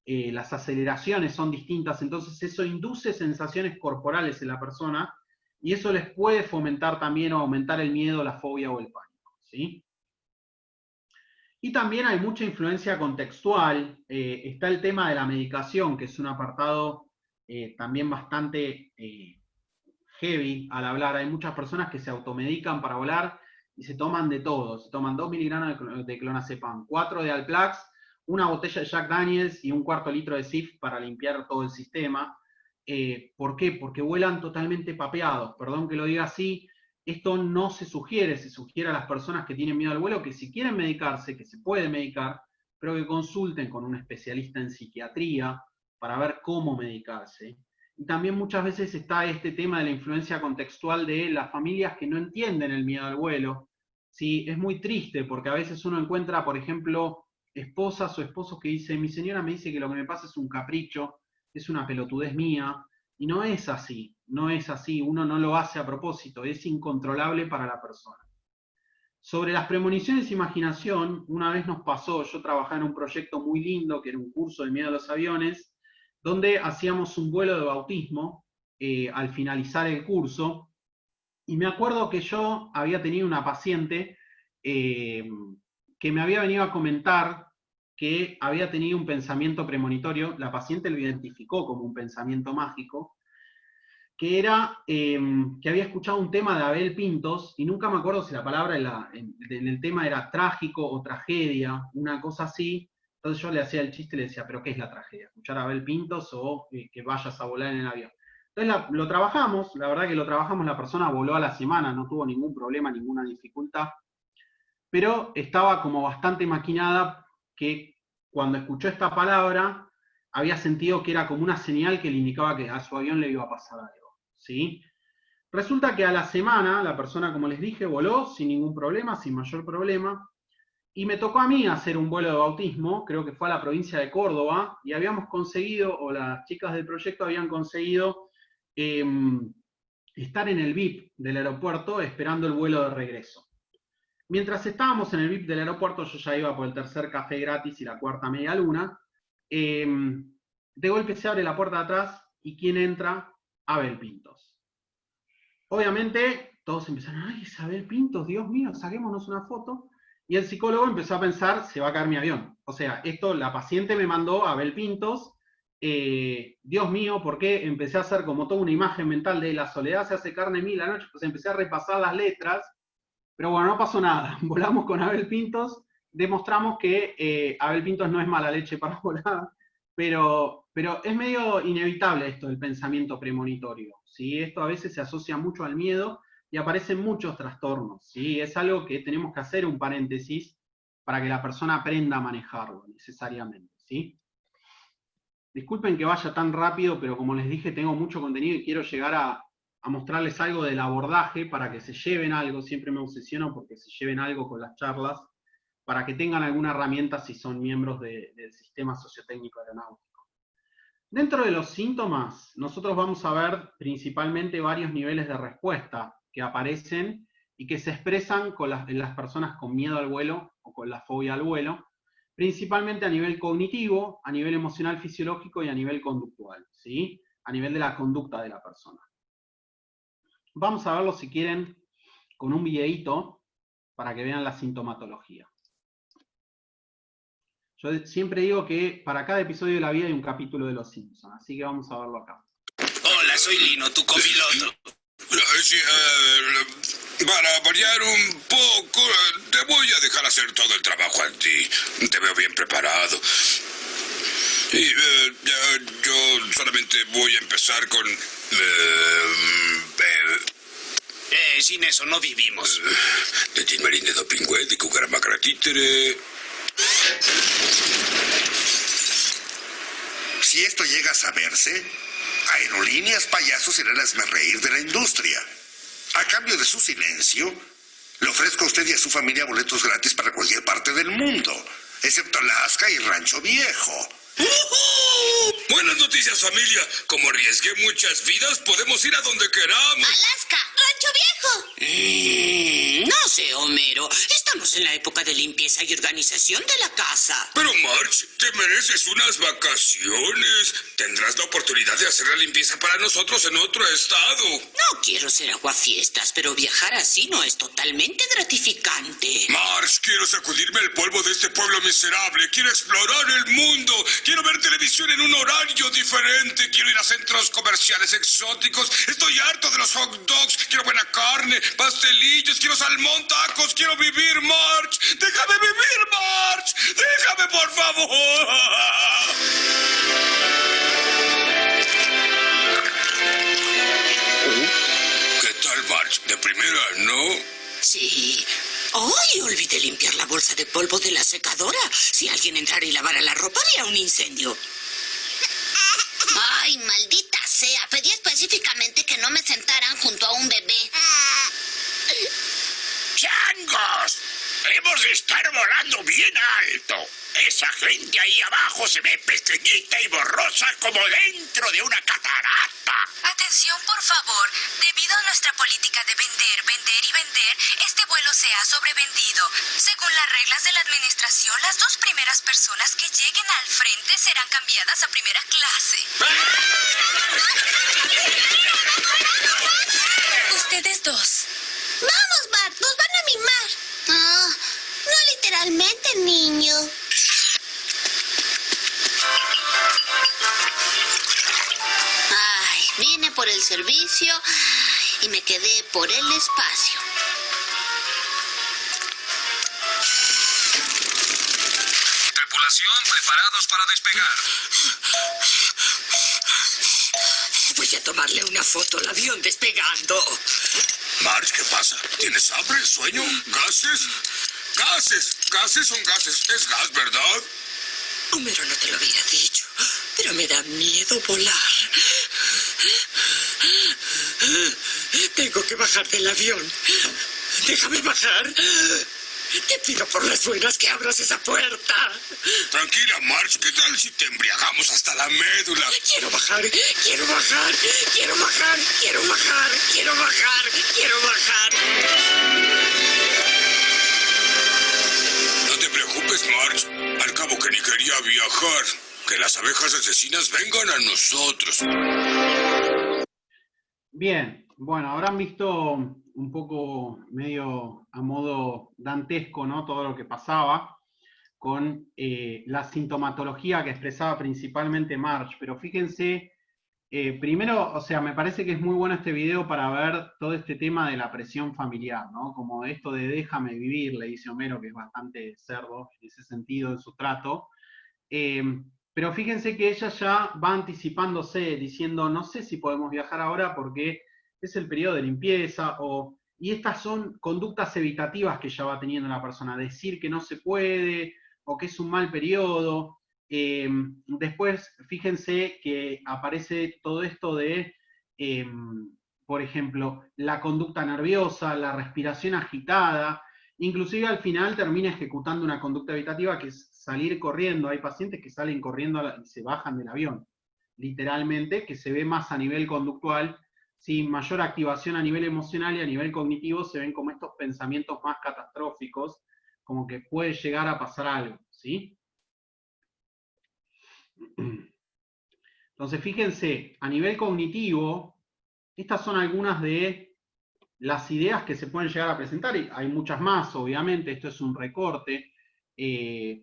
Las aceleraciones son distintas, entonces eso induce sensaciones corporales en la persona y eso les puede fomentar también o aumentar el miedo, la fobia o el pánico, ¿sí? Y también hay mucha influencia contextual. Está el tema de la medicación, que es un apartado también bastante heavy al hablar. Hay muchas personas que se automedican para volar y se toman de todo. Se toman 2 miligramos de clonazepam, 4 de Alplax, una botella de Jack Daniels y un cuarto litro de Cif para limpiar todo el sistema. ¿Por qué? Porque vuelan totalmente papeados. Perdón que lo diga así, esto no se sugiere a las personas que tienen miedo al vuelo que si quieren medicarse, que se puede medicar, pero que consulten con un especialista en psiquiatría para ver cómo medicarse. Y también muchas veces está este tema de la influencia contextual de las familias que no entienden el miedo al vuelo. Sí, es muy triste porque a veces uno encuentra, por ejemplo, esposas o esposos que dicen, mi señora me dice que lo que me pasa es un capricho, es una pelotudez mía, y no es así, no es así, uno no lo hace a propósito, es incontrolable para la persona. Sobre las premoniciones e imaginación, una vez nos pasó, yo trabajaba en un proyecto muy lindo, que era un curso de miedo a los aviones, donde hacíamos un vuelo de bautismo al finalizar el curso, y me acuerdo que yo había tenido una paciente eh, que me había venido a comentar que había tenido un pensamiento premonitorio, la paciente lo identificó como un pensamiento mágico, que era que había escuchado un tema de Abel Pintos, y nunca me acuerdo si la palabra en el tema era trágico o tragedia, una cosa así. Entonces yo le hacía el chiste y le decía, ¿pero qué es la tragedia? ¿Escuchar a Abel Pintos o que vayas a volar en el avión? Entonces lo trabajamos, la verdad que lo trabajamos, la persona voló a la semana, no tuvo ningún problema, ninguna dificultad, pero estaba como bastante maquinada que cuando escuchó esta palabra había sentido que era como una señal que le indicaba que a su avión le iba a pasar algo, ¿sí? Resulta que a la semana la persona, como les dije, voló sin ningún problema, sin mayor problema, y me tocó a mí hacer un vuelo de bautismo, creo que fue a la provincia de Córdoba, y habíamos conseguido, o las chicas del proyecto habían conseguido estar en el VIP del aeropuerto esperando el vuelo de regreso. Mientras estábamos en el VIP del aeropuerto, yo ya iba por el tercer café gratis y la cuarta media luna. De golpe se abre la puerta de atrás y ¿quién entra? Abel Pintos. Obviamente, todos empezaron, ¡ay, Isabel Pintos, Dios mío, saquémonos una foto! Y el psicólogo empezó a pensar, se va a caer mi avión. O sea, esto, la paciente me mandó a Abel Pintos, Dios mío, ¿por qué? Empecé a hacer como toda una imagen mental de la soledad se hace carne en mí la noche, pues empecé a repasar las letras, pero bueno, no pasó nada. Volamos con Abel Pintos, demostramos que Abel Pintos no es mala leche para volar, pero es medio inevitable esto del pensamiento premonitorio, ¿sí? Esto a veces se asocia mucho al miedo y aparecen muchos trastornos, ¿sí? Es algo que tenemos que hacer un paréntesis para que la persona aprenda a manejarlo necesariamente, ¿sí? Disculpen que vaya tan rápido, pero como les dije, tengo mucho contenido y quiero llegar a mostrarles algo del abordaje para que se lleven algo. Siempre me obsesiono porque se lleven algo con las charlas, para que tengan alguna herramienta si son miembros del sistema sociotécnico aeronáutico. Dentro de los síntomas, nosotros vamos a ver principalmente varios niveles de respuesta que aparecen y que se expresan en las personas con miedo al vuelo o con la fobia al vuelo, principalmente a nivel cognitivo, a nivel emocional fisiológico y a nivel conductual, ¿sí? A nivel de la conducta de la persona. Vamos a verlo, si quieren, con un videíto para que vean la sintomatología. Yo siempre digo que para cada episodio de la vida hay un capítulo de Los Simpsons, así que vamos a verlo acá. Hola, soy Lino, tu copiloto. Sí, para variar un poco, te voy a dejar hacer todo el trabajo a ti. Te veo bien preparado. Y yo solamente voy a empezar con... sin eso no vivimos. De Tinmarín de Dopingüe, de Cucaramacara Títere. Si esto llega a saberse, Aerolíneas Payaso será el hazmerreír de la industria. A cambio de su silencio, le ofrezco a usted y a su familia boletos gratis para cualquier parte del mundo, excepto Alaska y Rancho Viejo. Buenas noticias, familia. Como arriesgué muchas vidas, podemos ir a donde queramos. ¡Alaska! ¡Rancho Viejo! No sé, Homero. Estamos en la época de limpieza y organización de la casa. Pero, Marge, te mereces unas vacaciones. Tendrás la oportunidad de hacer la limpieza para nosotros en otro estado. No quiero ser aguafiestas, pero viajar así no es totalmente gratificante. Marge, quiero sacudirme el polvo de este pueblo miserable. Quiero explorar el mundo. Quiero ver televisión en un horario diferente. Quiero ir a centros comerciales exóticos. Estoy harto de los hot dogs. Quiero buena carne, pastelillos, quiero salmón, tacos. Quiero vivir, Marge. ¡Déjame vivir, Marge! ¡Déjame, por favor! ¿Qué tal, Marge? ¿De primera, no? Sí. ¡Ay! Olvidé limpiar la bolsa de polvo de la secadora. Si alguien entrara y lavara la ropa, haría un incendio. ¡Ay, maldita sea! Pedí específicamente que no me sentaran junto a un bebé. ¡Changos! Hemos de estar volando bien alto. Esa gente ahí abajo se ve pequeñita y borrosa como dentro de una catarata. Atención, por favor. Debido a nuestra política de vender, vender y vender, este vuelo se ha sobrevendido. Según las reglas de la administración, las 2 primeras personas que lleguen al frente serán cambiadas a primera clase. Ustedes 2. ¡Vamos, Bart! ¡Nos van a mimar! Ah, no literalmente, niño. Ay, vine por el servicio y me quedé por el espacio. Tripulación, preparados para despegar. Voy a tomarle una foto al avión despegando. Marge, ¿qué pasa? ¿Tienes hambre? ¿Sueño? ¿Gases? ¡Gases! ¡Gases son gases! Es gas, ¿verdad? Homero no te lo había dicho, pero me da miedo volar. Tengo que bajar del avión. Déjame bajar. Te pido por las buenas que abras esa puerta. Tranquila, Marge. ¿Qué tal si te embriagamos hasta la médula? Quiero bajar, quiero bajar, quiero bajar, quiero bajar, quiero bajar, quiero bajar. que ni quería viajar. Que las abejas asesinas vengan a nosotros. Bien, bueno, habrán visto un poco medio a modo dantesco, ¿no? Todo lo que pasaba con la sintomatología que expresaba principalmente Marge, pero fíjense, primero, o sea, me parece que es muy bueno este video para ver todo este tema de la presión familiar, ¿no? Como esto de déjame vivir, le dice Homero, que es bastante cerdo en ese sentido en su trato. Pero fíjense que ella ya va anticipándose, diciendo, no sé si podemos viajar ahora porque es el periodo de limpieza, y estas son conductas evitativas que ya va teniendo la persona, decir que no se puede, o que es un mal periodo. Después, fíjense que aparece todo esto de, por ejemplo, la conducta nerviosa, la respiración agitada, inclusive al final termina ejecutando una conducta evitativa que es salir corriendo. Hay pacientes que salen corriendo y se bajan del avión, literalmente, que se ve más a nivel conductual, sin mayor activación a nivel emocional, y a nivel cognitivo se ven como estos pensamientos más catastróficos, como que puede llegar a pasar algo, ¿sí? Entonces, fíjense, a nivel cognitivo, estas son algunas de las ideas que se pueden llegar a presentar, y hay muchas más, obviamente, esto es un recorte,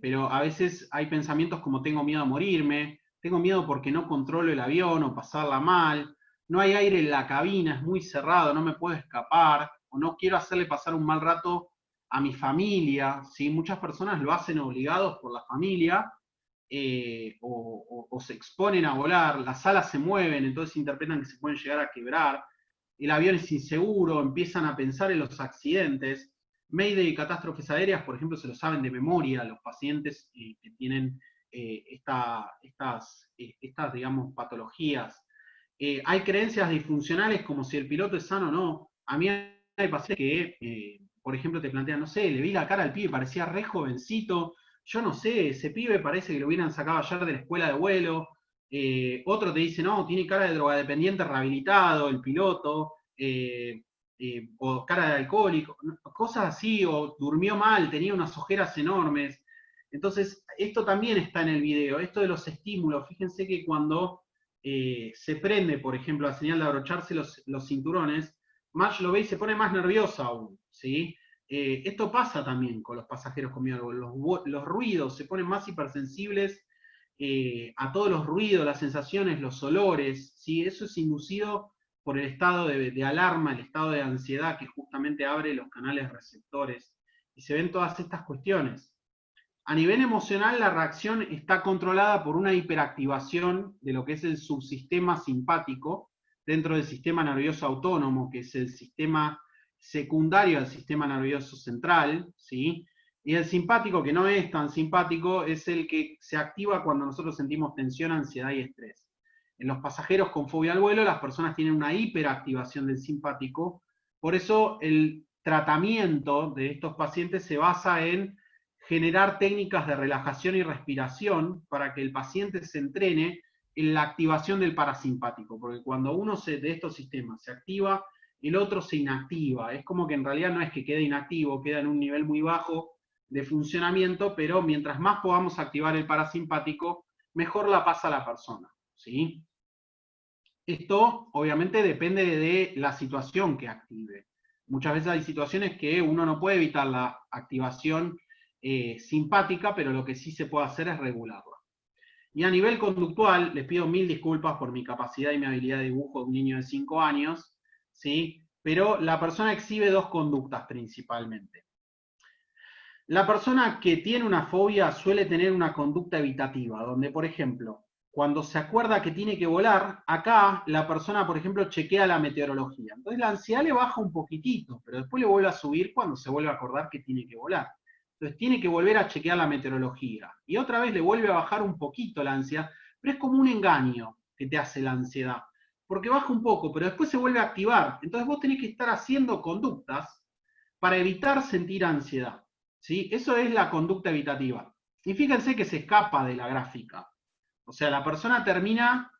pero a veces hay pensamientos como tengo miedo a morirme, tengo miedo porque no controlo el avión o pasarla mal, no hay aire en la cabina, es muy cerrado, no me puedo escapar, o no quiero hacerle pasar un mal rato a mi familia, ¿sí? Muchas personas lo hacen obligados por la familia, o se exponen a volar, las alas se mueven, entonces interpretan que se pueden llegar a quebrar, el avión es inseguro, empiezan a pensar en los accidentes. Mayday y catástrofes aéreas, por ejemplo, se lo saben de memoria los pacientes que tienen estas, digamos, patologías. Hay creencias disfuncionales como si el piloto es sano o no. A mí hay pacientes que, por ejemplo, te plantean, no sé, le vi la cara al pibe, parecía re jovencito, yo no sé, ese pibe parece que lo hubieran sacado ayer de la escuela de vuelo. Otro te dice, no, tiene cara de drogadependiente rehabilitado, el piloto, o cara de alcohólico, cosas así, o durmió mal, tenía unas ojeras enormes. Entonces, esto también está en el video, esto de los estímulos. Fíjense que cuando se prende, por ejemplo, la señal de abrocharse los cinturones, Marge lo ve y se pone más nerviosa aún, ¿sí? Esto pasa también con los pasajeros con miedo, los ruidos, se ponen más hipersensibles a todos los ruidos, las sensaciones, los olores, ¿sí? Eso es inducido por el estado de alarma, el estado de ansiedad que justamente abre los canales receptores, y se ven todas estas cuestiones. A nivel emocional, la reacción está controlada por una hiperactivación de lo que es el subsistema simpático dentro del sistema nervioso autónomo, que es el sistema secundario al sistema nervioso central, ¿sí? Y el simpático, que no es tan simpático, es el que se activa cuando nosotros sentimos tensión, ansiedad y estrés. En los pasajeros con fobia al vuelo, las personas tienen una hiperactivación del simpático, por eso el tratamiento de estos pacientes se basa en generar técnicas de relajación y respiración para que el paciente se entrene en la activación del parasimpático, porque cuando uno de estos sistemas se activa, el otro se inactiva. Es como que en realidad no es que quede inactivo, queda en un nivel muy bajo de funcionamiento, pero mientras más podamos activar el parasimpático, mejor la pasa la persona, ¿sí? Esto obviamente depende de la situación que active. Muchas veces hay situaciones que uno no puede evitar la activación simpática, pero lo que sí se puede hacer es regularla. Y a nivel conductual, les pido 1000 disculpas por mi capacidad y mi habilidad de dibujo de un niño de 5 años, ¿sí? Pero la persona exhibe dos conductas principalmente. La persona que tiene una fobia suele tener una conducta evitativa, donde, por ejemplo, cuando se acuerda que tiene que volar, acá la persona, por ejemplo, chequea la meteorología. Entonces la ansiedad le baja un poquitito, pero después le vuelve a subir cuando se vuelve a acordar que tiene que volar. Entonces tiene que volver a chequear la meteorología. Y otra vez le vuelve a bajar un poquito la ansiedad, pero es como un engaño que te hace la ansiedad. Porque baja un poco, pero después se vuelve a activar. Entonces vos tenés que estar haciendo conductas para evitar sentir ansiedad, ¿sí? Eso es la conducta evitativa. Y fíjense que se escapa de la gráfica. O sea, la persona termina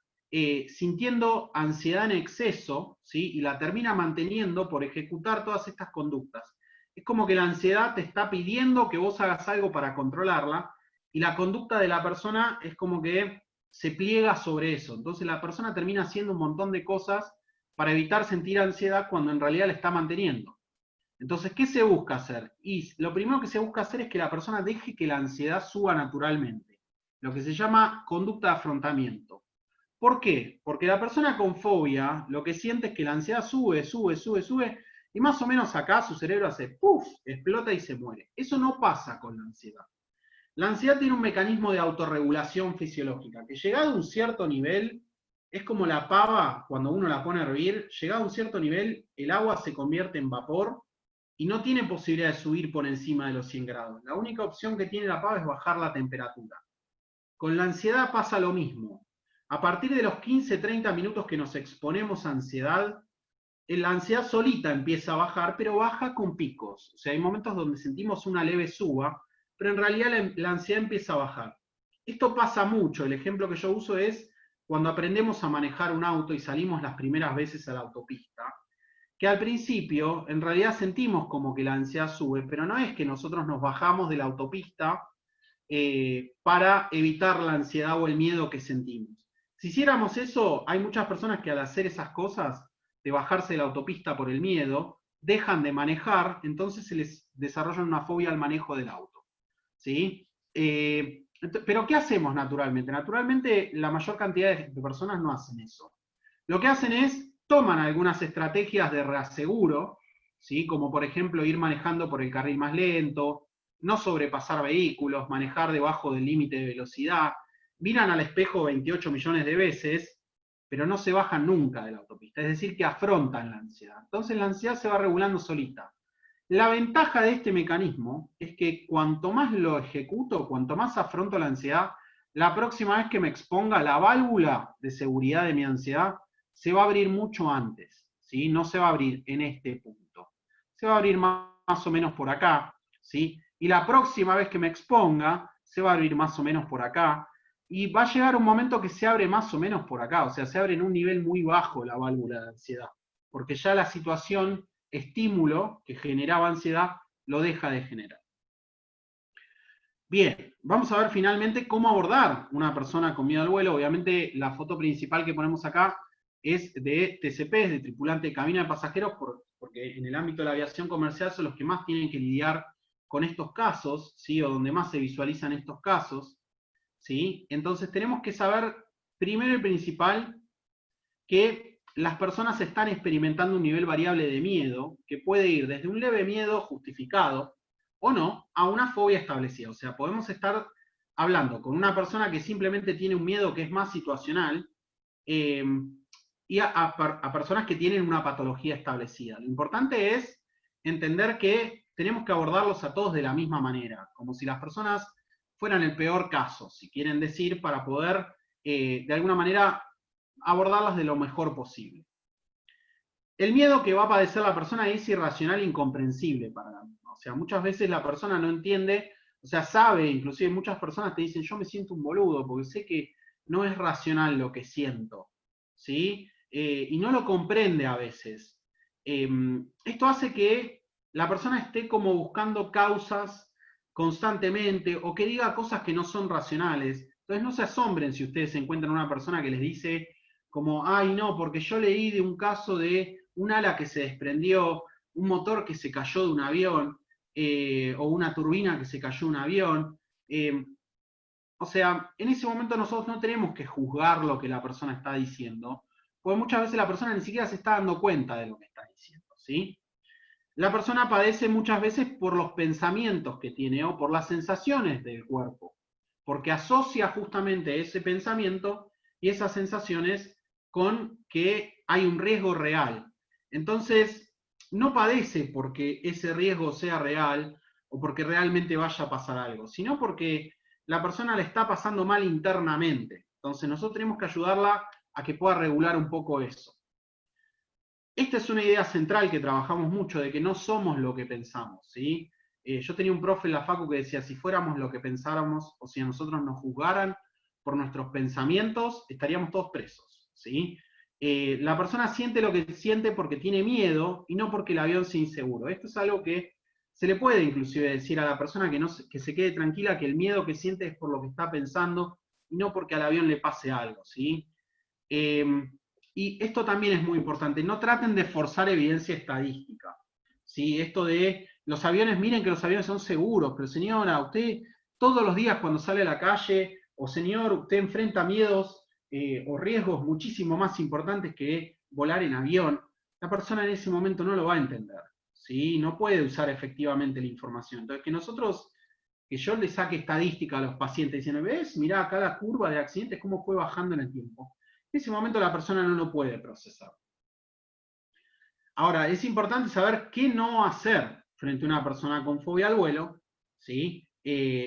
sintiendo ansiedad en exceso, ¿sí? Y la termina manteniendo por ejecutar todas estas conductas. Es como que la ansiedad te está pidiendo que vos hagas algo para controlarla, y la conducta de la persona es como que se pliega sobre eso. Entonces la persona termina haciendo un montón de cosas para evitar sentir ansiedad cuando en realidad la está manteniendo. Entonces, ¿qué se busca hacer? Y lo primero que se busca hacer es que la persona deje que la ansiedad suba naturalmente, lo que se llama conducta de afrontamiento. ¿Por qué? Porque la persona con fobia lo que siente es que la ansiedad sube, sube, sube, sube, y más o menos acá su cerebro hace ¡puf!, explota y se muere. Eso no pasa con la ansiedad. La ansiedad tiene un mecanismo de autorregulación fisiológica, que llegado a un cierto nivel, es como la pava, cuando uno la pone a hervir, llegado a un cierto nivel, el agua se convierte en vapor y no tiene posibilidad de subir por encima de los 100 grados. La única opción que tiene la pava es bajar la temperatura. Con la ansiedad pasa lo mismo. A partir de los 15-30 minutos que nos exponemos a ansiedad, la ansiedad solita empieza a bajar, pero baja con picos. O sea, hay momentos donde sentimos una leve suba, pero en realidad la ansiedad empieza a bajar. Esto pasa mucho. El ejemplo que yo uso es cuando aprendemos a manejar un auto y salimos las primeras veces a la autopista, que al principio en realidad sentimos como que la ansiedad sube, pero no es que nosotros nos bajamos de la autopista para evitar la ansiedad o el miedo que sentimos. Si hiciéramos eso, hay muchas personas que al hacer esas cosas, de bajarse de la autopista por el miedo, dejan de manejar, entonces se les desarrolla una fobia al manejo del auto. ¿Sí? Pero ¿qué hacemos naturalmente? Naturalmente la mayor cantidad de personas no hacen eso. Lo que hacen es, toman algunas estrategias de reaseguro, ¿sí? Como por ejemplo ir manejando por el carril más lento, no sobrepasar vehículos, manejar debajo del límite de velocidad, miran al espejo 28 millones de veces, pero no se bajan nunca de la autopista, es decir, que afrontan la ansiedad. Entonces la ansiedad se va regulando solita. La ventaja de este mecanismo es que cuanto más lo ejecuto, cuanto más afronto la ansiedad, la próxima vez que me exponga, la válvula de seguridad de mi ansiedad se va a abrir mucho antes, ¿sí? No se va a abrir en este punto. Se va a abrir más o menos por acá, ¿sí? Y la próxima vez que me exponga, se va a abrir más o menos por acá, y va a llegar un momento que se abre más o menos por acá, o sea, se abre en un nivel muy bajo la válvula de ansiedad, porque ya la situación, estímulo que generaba ansiedad, lo deja de generar. Bien, vamos a ver finalmente cómo abordar una persona con miedo al vuelo. Obviamente la foto principal que ponemos acá es de TCP, de tripulante de cabina de pasajeros, porque en el ámbito de la aviación comercial son los que más tienen que lidiar con estos casos, ¿sí? O donde más se visualizan estos casos, ¿sí? Entonces tenemos que saber, primero y principal, que las personas están experimentando un nivel variable de miedo, que puede ir desde un leve miedo justificado, o no, a una fobia establecida. O sea, podemos estar hablando con una persona que simplemente tiene un miedo que es más situacional, y a personas que tienen una patología establecida. Lo importante es entender que tenemos que abordarlos a todos de la misma manera, como si las personas fueran el peor caso, si quieren decir, para poder, de alguna manera, abordarlas de lo mejor posible. El miedo que va a padecer la persona es irracional e incomprensible para la misma. O sea, muchas veces la persona no entiende, o sea, sabe, inclusive muchas personas te dicen, yo me siento un boludo, porque sé que no es racional lo que siento, ¿sí? Y no lo comprende a veces. Esto hace que la persona esté como buscando causas constantemente, o que diga cosas que no son racionales. Entonces no se asombren si ustedes se encuentran una persona que les dice como, ay no, porque yo leí de un caso de un ala que se desprendió, un motor que se cayó de un avión, o una turbina que se cayó de un avión. O sea, en ese momento nosotros no tenemos que juzgar lo que la persona está diciendo, porque muchas veces la persona ni siquiera se está dando cuenta de lo que está diciendo, ¿sí? La persona padece muchas veces por los pensamientos que tiene o por las sensaciones del cuerpo, porque asocia justamente ese pensamiento y esas sensaciones con que hay un riesgo real. Entonces, no padece porque ese riesgo sea real o porque realmente vaya a pasar algo, sino porque la persona le está pasando mal internamente. Entonces, nosotros tenemos que ayudarla a que pueda regular un poco eso. Esta es una idea central que trabajamos mucho, de que no somos lo que pensamos, ¿sí? Yo tenía un profe en la facu que decía, si fuéramos lo que pensáramos, o si a nosotros nos juzgaran por nuestros pensamientos, estaríamos todos presos, ¿sí? La persona siente lo que siente porque tiene miedo, y no porque el avión sea inseguro. Esto es algo que Se le puede inclusive decir a la persona que se quede tranquila, que el miedo que siente es por lo que está pensando y no porque al avión le pase algo, ¿sí? Y esto también es muy importante, no traten de forzar evidencia estadística, ¿sí? Esto de los aviones, miren que los aviones son seguros, pero señora, usted todos los días cuando sale a la calle, o señor, usted enfrenta miedos o riesgos muchísimo más importantes que volar en avión, la persona en ese momento no lo va a entender, ¿sí? No puede usar efectivamente la información. Entonces, que yo le saque estadística a los pacientes diciendo, ¿ves? Mirá acá la curva de accidentes, cómo fue bajando en el tiempo. En ese momento la persona no lo puede procesar. Ahora, es importante saber qué no hacer frente a una persona con fobia al vuelo, ¿sí?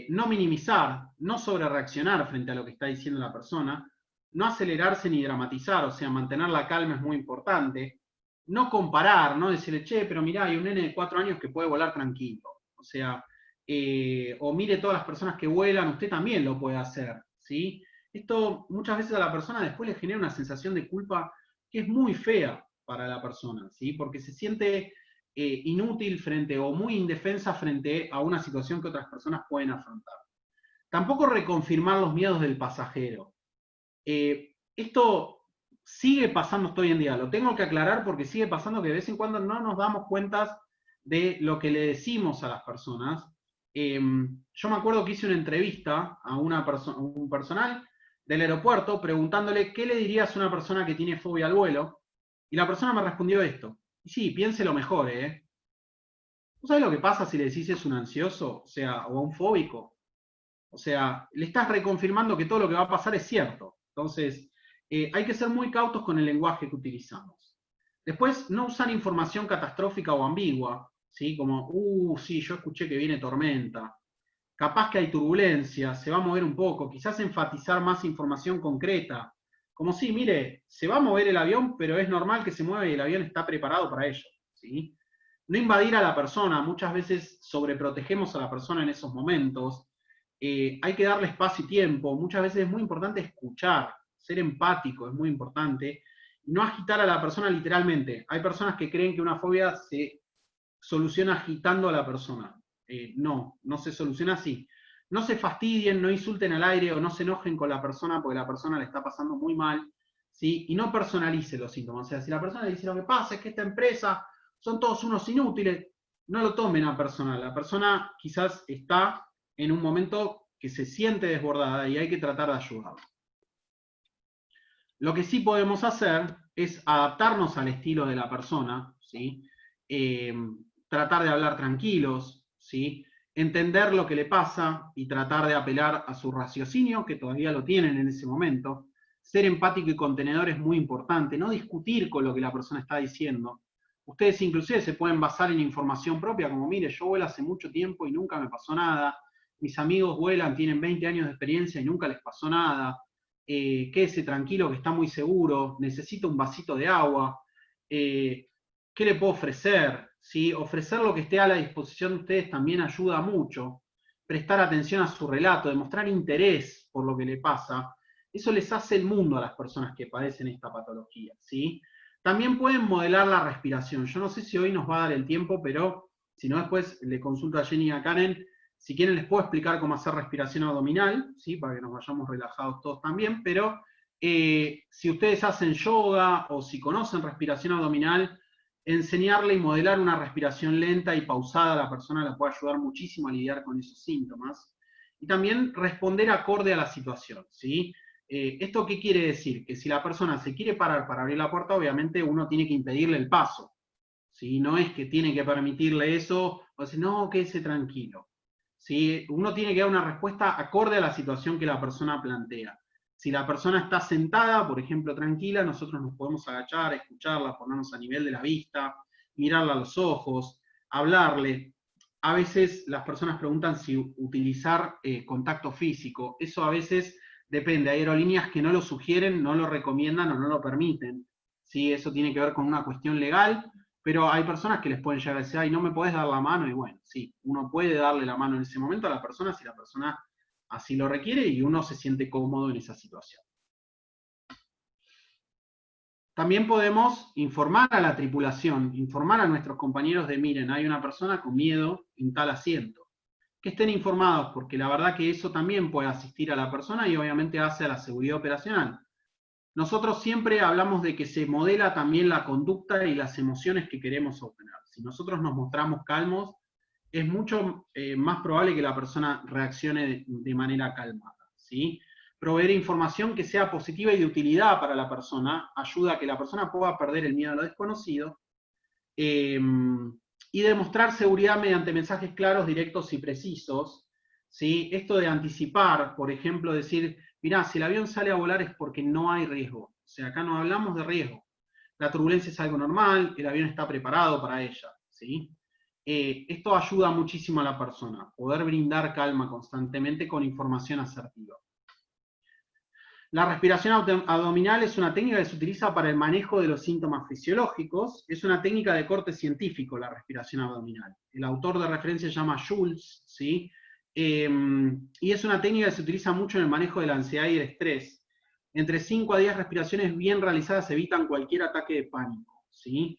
No minimizar, no sobrereaccionar frente a lo que está diciendo la persona, no acelerarse ni dramatizar, o sea, mantener la calma es muy importante, no comparar, no decirle, che, pero mirá, hay un nene de 4 años que puede volar tranquilo, o sea, o mire todas las personas que vuelan, usted también lo puede hacer, ¿sí? Esto muchas veces a la persona después le genera una sensación de culpa que es muy fea para la persona, ¿sí? Porque se siente inútil frente o muy indefensa frente a una situación que otras personas pueden afrontar. Tampoco reconfirmar los miedos del pasajero. Esto sigue pasando hoy en día, lo tengo que aclarar porque sigue pasando que de vez en cuando no nos damos cuenta de lo que le decimos a las personas. Yo me acuerdo que hice una entrevista a un personal del aeropuerto preguntándole qué le dirías a una persona que tiene fobia al vuelo, y la persona me respondió esto. Y sí, piense lo mejor, ¿eh? ¿Tú sabes lo que pasa si le decís es un ansioso, o sea, o un fóbico? O sea, le estás reconfirmando que todo lo que va a pasar es cierto. Entonces, hay que ser muy cautos con el lenguaje que utilizamos. Después, no usar información catastrófica o ambigua, ¿sí? Como, sí, yo escuché que viene tormenta. Capaz que hay turbulencia, se va a mover un poco. Quizás enfatizar más información concreta. Como, sí, mire, se va a mover el avión, pero es normal que se mueva y el avión está preparado para ello, ¿sí? No invadir a la persona. Muchas veces sobreprotegemos a la persona en esos momentos. Hay que darle espacio y tiempo. Muchas veces es muy importante escuchar, ser empático es muy importante, y no agitar a la persona literalmente. Hay personas que creen que una fobia se soluciona agitando a la persona. No se soluciona así. No se fastidien, no insulten al aire o no se enojen con la persona porque la persona le está pasando muy mal, ¿sí? Y no personalice los síntomas. O sea, si la persona le dice lo que pasa es que esta empresa son todos unos inútiles, no lo tomen a personal. La persona quizás está en un momento que se siente desbordada y hay que tratar de ayudarla. Lo que sí podemos hacer es adaptarnos al estilo de la persona, ¿sí? Tratar de hablar tranquilos, ¿sí? Entender lo que le pasa y tratar de apelar a su raciocinio, que todavía lo tienen en ese momento. Ser empático y contenedor es muy importante, no discutir con lo que la persona está diciendo. Ustedes inclusive se pueden basar en información propia, como mire, yo vuelo hace mucho tiempo y nunca me pasó nada, mis amigos vuelan, tienen 20 años de experiencia y nunca les pasó nada, quédese tranquilo que está muy seguro, necesito un vasito de agua, ¿qué le puedo ofrecer? ¿Sí? Ofrecer lo que esté a la disposición de ustedes también ayuda mucho, prestar atención a su relato, demostrar interés por lo que le pasa, eso les hace el mundo a las personas que padecen esta patología, ¿sí? También pueden modelar la respiración. Yo no sé si hoy nos va a dar el tiempo, pero si no después le consulto a Jenny y a Karen. Si quieren les puedo explicar cómo hacer respiración abdominal, ¿sí? Para que nos vayamos relajados todos también, pero si ustedes hacen yoga o si conocen respiración abdominal, enseñarle y modelar una respiración lenta y pausada a la persona le puede ayudar muchísimo a lidiar con esos síntomas. Y también responder acorde a la situación, ¿sí? ¿Esto qué quiere decir? Que si la persona se quiere parar para abrir la puerta, obviamente uno tiene que impedirle el paso, ¿sí? No es que tiene que permitirle eso, o decir, no, quédese tranquilo. ¿Sí? Uno tiene que dar una respuesta acorde a la situación que la persona plantea. Si la persona está sentada, por ejemplo, tranquila, nosotros nos podemos agachar, escucharla, ponernos a nivel de la vista, mirarla a los ojos, hablarle. A veces las personas preguntan si utilizar contacto físico. Eso a veces depende. Hay aerolíneas que no lo sugieren, no lo recomiendan o no lo permiten. ¿Sí? Eso tiene que ver con una cuestión legal. Pero hay personas que les pueden llegar a decir, ay, no me podés dar la mano, y bueno, sí, uno puede darle la mano en ese momento a la persona si la persona así lo requiere y uno se siente cómodo en esa situación. También podemos informar a la tripulación, informar a nuestros compañeros de, miren, hay una persona con miedo en tal asiento. Que estén informados, porque la verdad que eso también puede asistir a la persona y obviamente hace a la seguridad operacional. Nosotros siempre hablamos de que se modela también la conducta y las emociones que queremos obtener. Si nosotros nos mostramos calmos, es mucho más probable que la persona reaccione de manera calmada, ¿sí? Proveer información que sea positiva y de utilidad para la persona ayuda a que la persona pueda perder el miedo a lo desconocido, y demostrar seguridad mediante mensajes claros, directos y precisos, ¿sí? Esto de anticipar, por ejemplo, decir, mirá, si el avión sale a volar es porque no hay riesgo. O sea, acá no hablamos de riesgo. La turbulencia es algo normal, el avión está preparado para ella, ¿sí? Esto ayuda muchísimo a la persona, poder brindar calma constantemente con información asertiva. La respiración abdominal es una técnica que se utiliza para el manejo de los síntomas fisiológicos. Es una técnica de corte científico, la respiración abdominal. El autor de referencia se llama Schultz, ¿sí? Y es una técnica que se utiliza mucho en el manejo de la ansiedad y el estrés. Entre 5 a 10 respiraciones bien realizadas evitan cualquier ataque de pánico, ¿sí?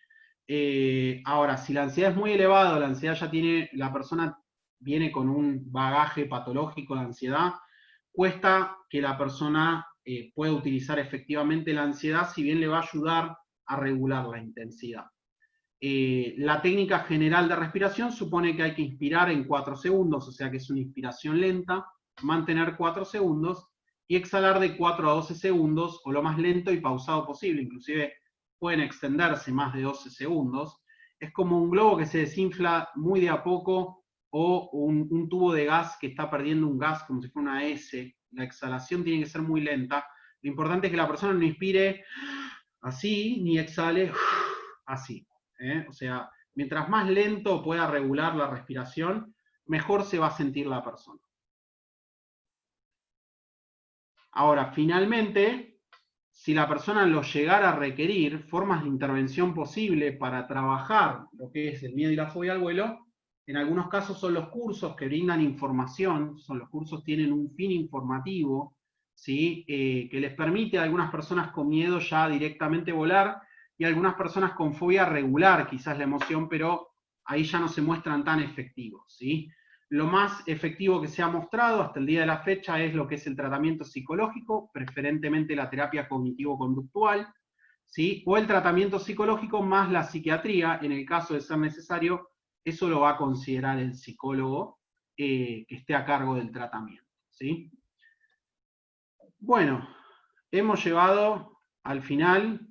Ahora, si la ansiedad es muy elevada, la ansiedad ya tiene, la persona viene con un bagaje patológico de ansiedad, cuesta que la persona pueda utilizar efectivamente la ansiedad, si bien le va a ayudar a regular la intensidad. La técnica general de respiración supone que hay que inspirar en 4 segundos, o sea que es una inspiración lenta, mantener 4 segundos, y exhalar de 4 a 12 segundos, o lo más lento y pausado posible, inclusive pueden extenderse más de 12 segundos. Es como un globo que se desinfla muy de a poco, o un tubo de gas que está perdiendo un gas como si fuera una S. La exhalación tiene que ser muy lenta. Lo importante es que la persona no inspire así, ni exhale así. O sea, mientras más lento pueda regular la respiración, mejor se va a sentir la persona. Ahora, finalmente, si la persona lo llegara a requerir, formas de intervención posible para trabajar lo que es el miedo y la fobia al vuelo, en algunos casos son los cursos que brindan información, los cursos tienen un fin informativo, ¿sí? Que les permite a algunas personas con miedo ya directamente volar, y a algunas personas con fobia regular quizás la emoción, pero ahí ya no se muestran tan efectivos, ¿sí? Lo más efectivo que se ha mostrado hasta el día de la fecha es lo que es el tratamiento psicológico, preferentemente la terapia cognitivo-conductual, ¿sí? O el tratamiento psicológico más la psiquiatría, en el caso de ser necesario, eso lo va a considerar el psicólogo que esté a cargo del tratamiento, ¿sí? Bueno, hemos llegado al final,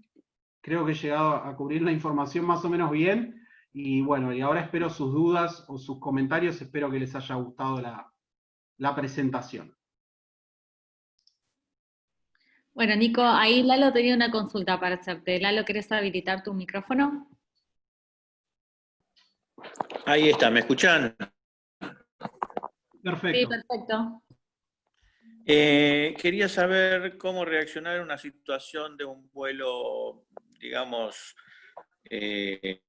creo que he llegado a cubrir la información más o menos bien, y bueno, y ahora espero sus dudas o sus comentarios, espero que les haya gustado la presentación. Bueno, Nico, ahí Lalo tenía una consulta para hacerte. Lalo, ¿querés habilitar tu micrófono? Ahí está, ¿me escuchan? Perfecto. Sí, perfecto. Quería saber cómo reaccionar a una situación de un vuelo, digamos, en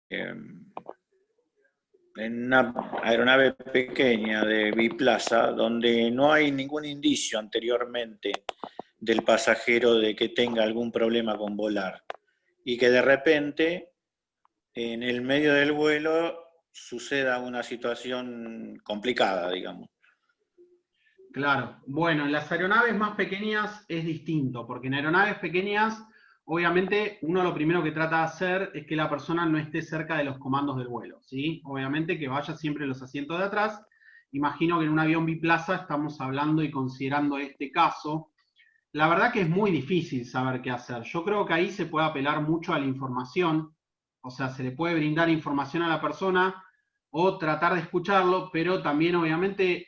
una aeronave pequeña de biplaza, donde no hay ningún indicio anteriormente del pasajero de que tenga algún problema con volar, y que de repente, en el medio del vuelo, suceda una situación complicada, digamos. Claro, bueno, en las aeronaves más pequeñas es distinto, porque en aeronaves pequeñas, obviamente, uno lo primero que trata de hacer es que la persona no esté cerca de los comandos del vuelo, ¿sí? Obviamente que vaya siempre en los asientos de atrás. Imagino que en un avión biplaza estamos hablando y considerando este caso. La verdad que es muy difícil saber qué hacer. Yo creo que ahí se puede apelar mucho a la información, o sea, se le puede brindar información a la persona, o tratar de escucharlo, pero también obviamente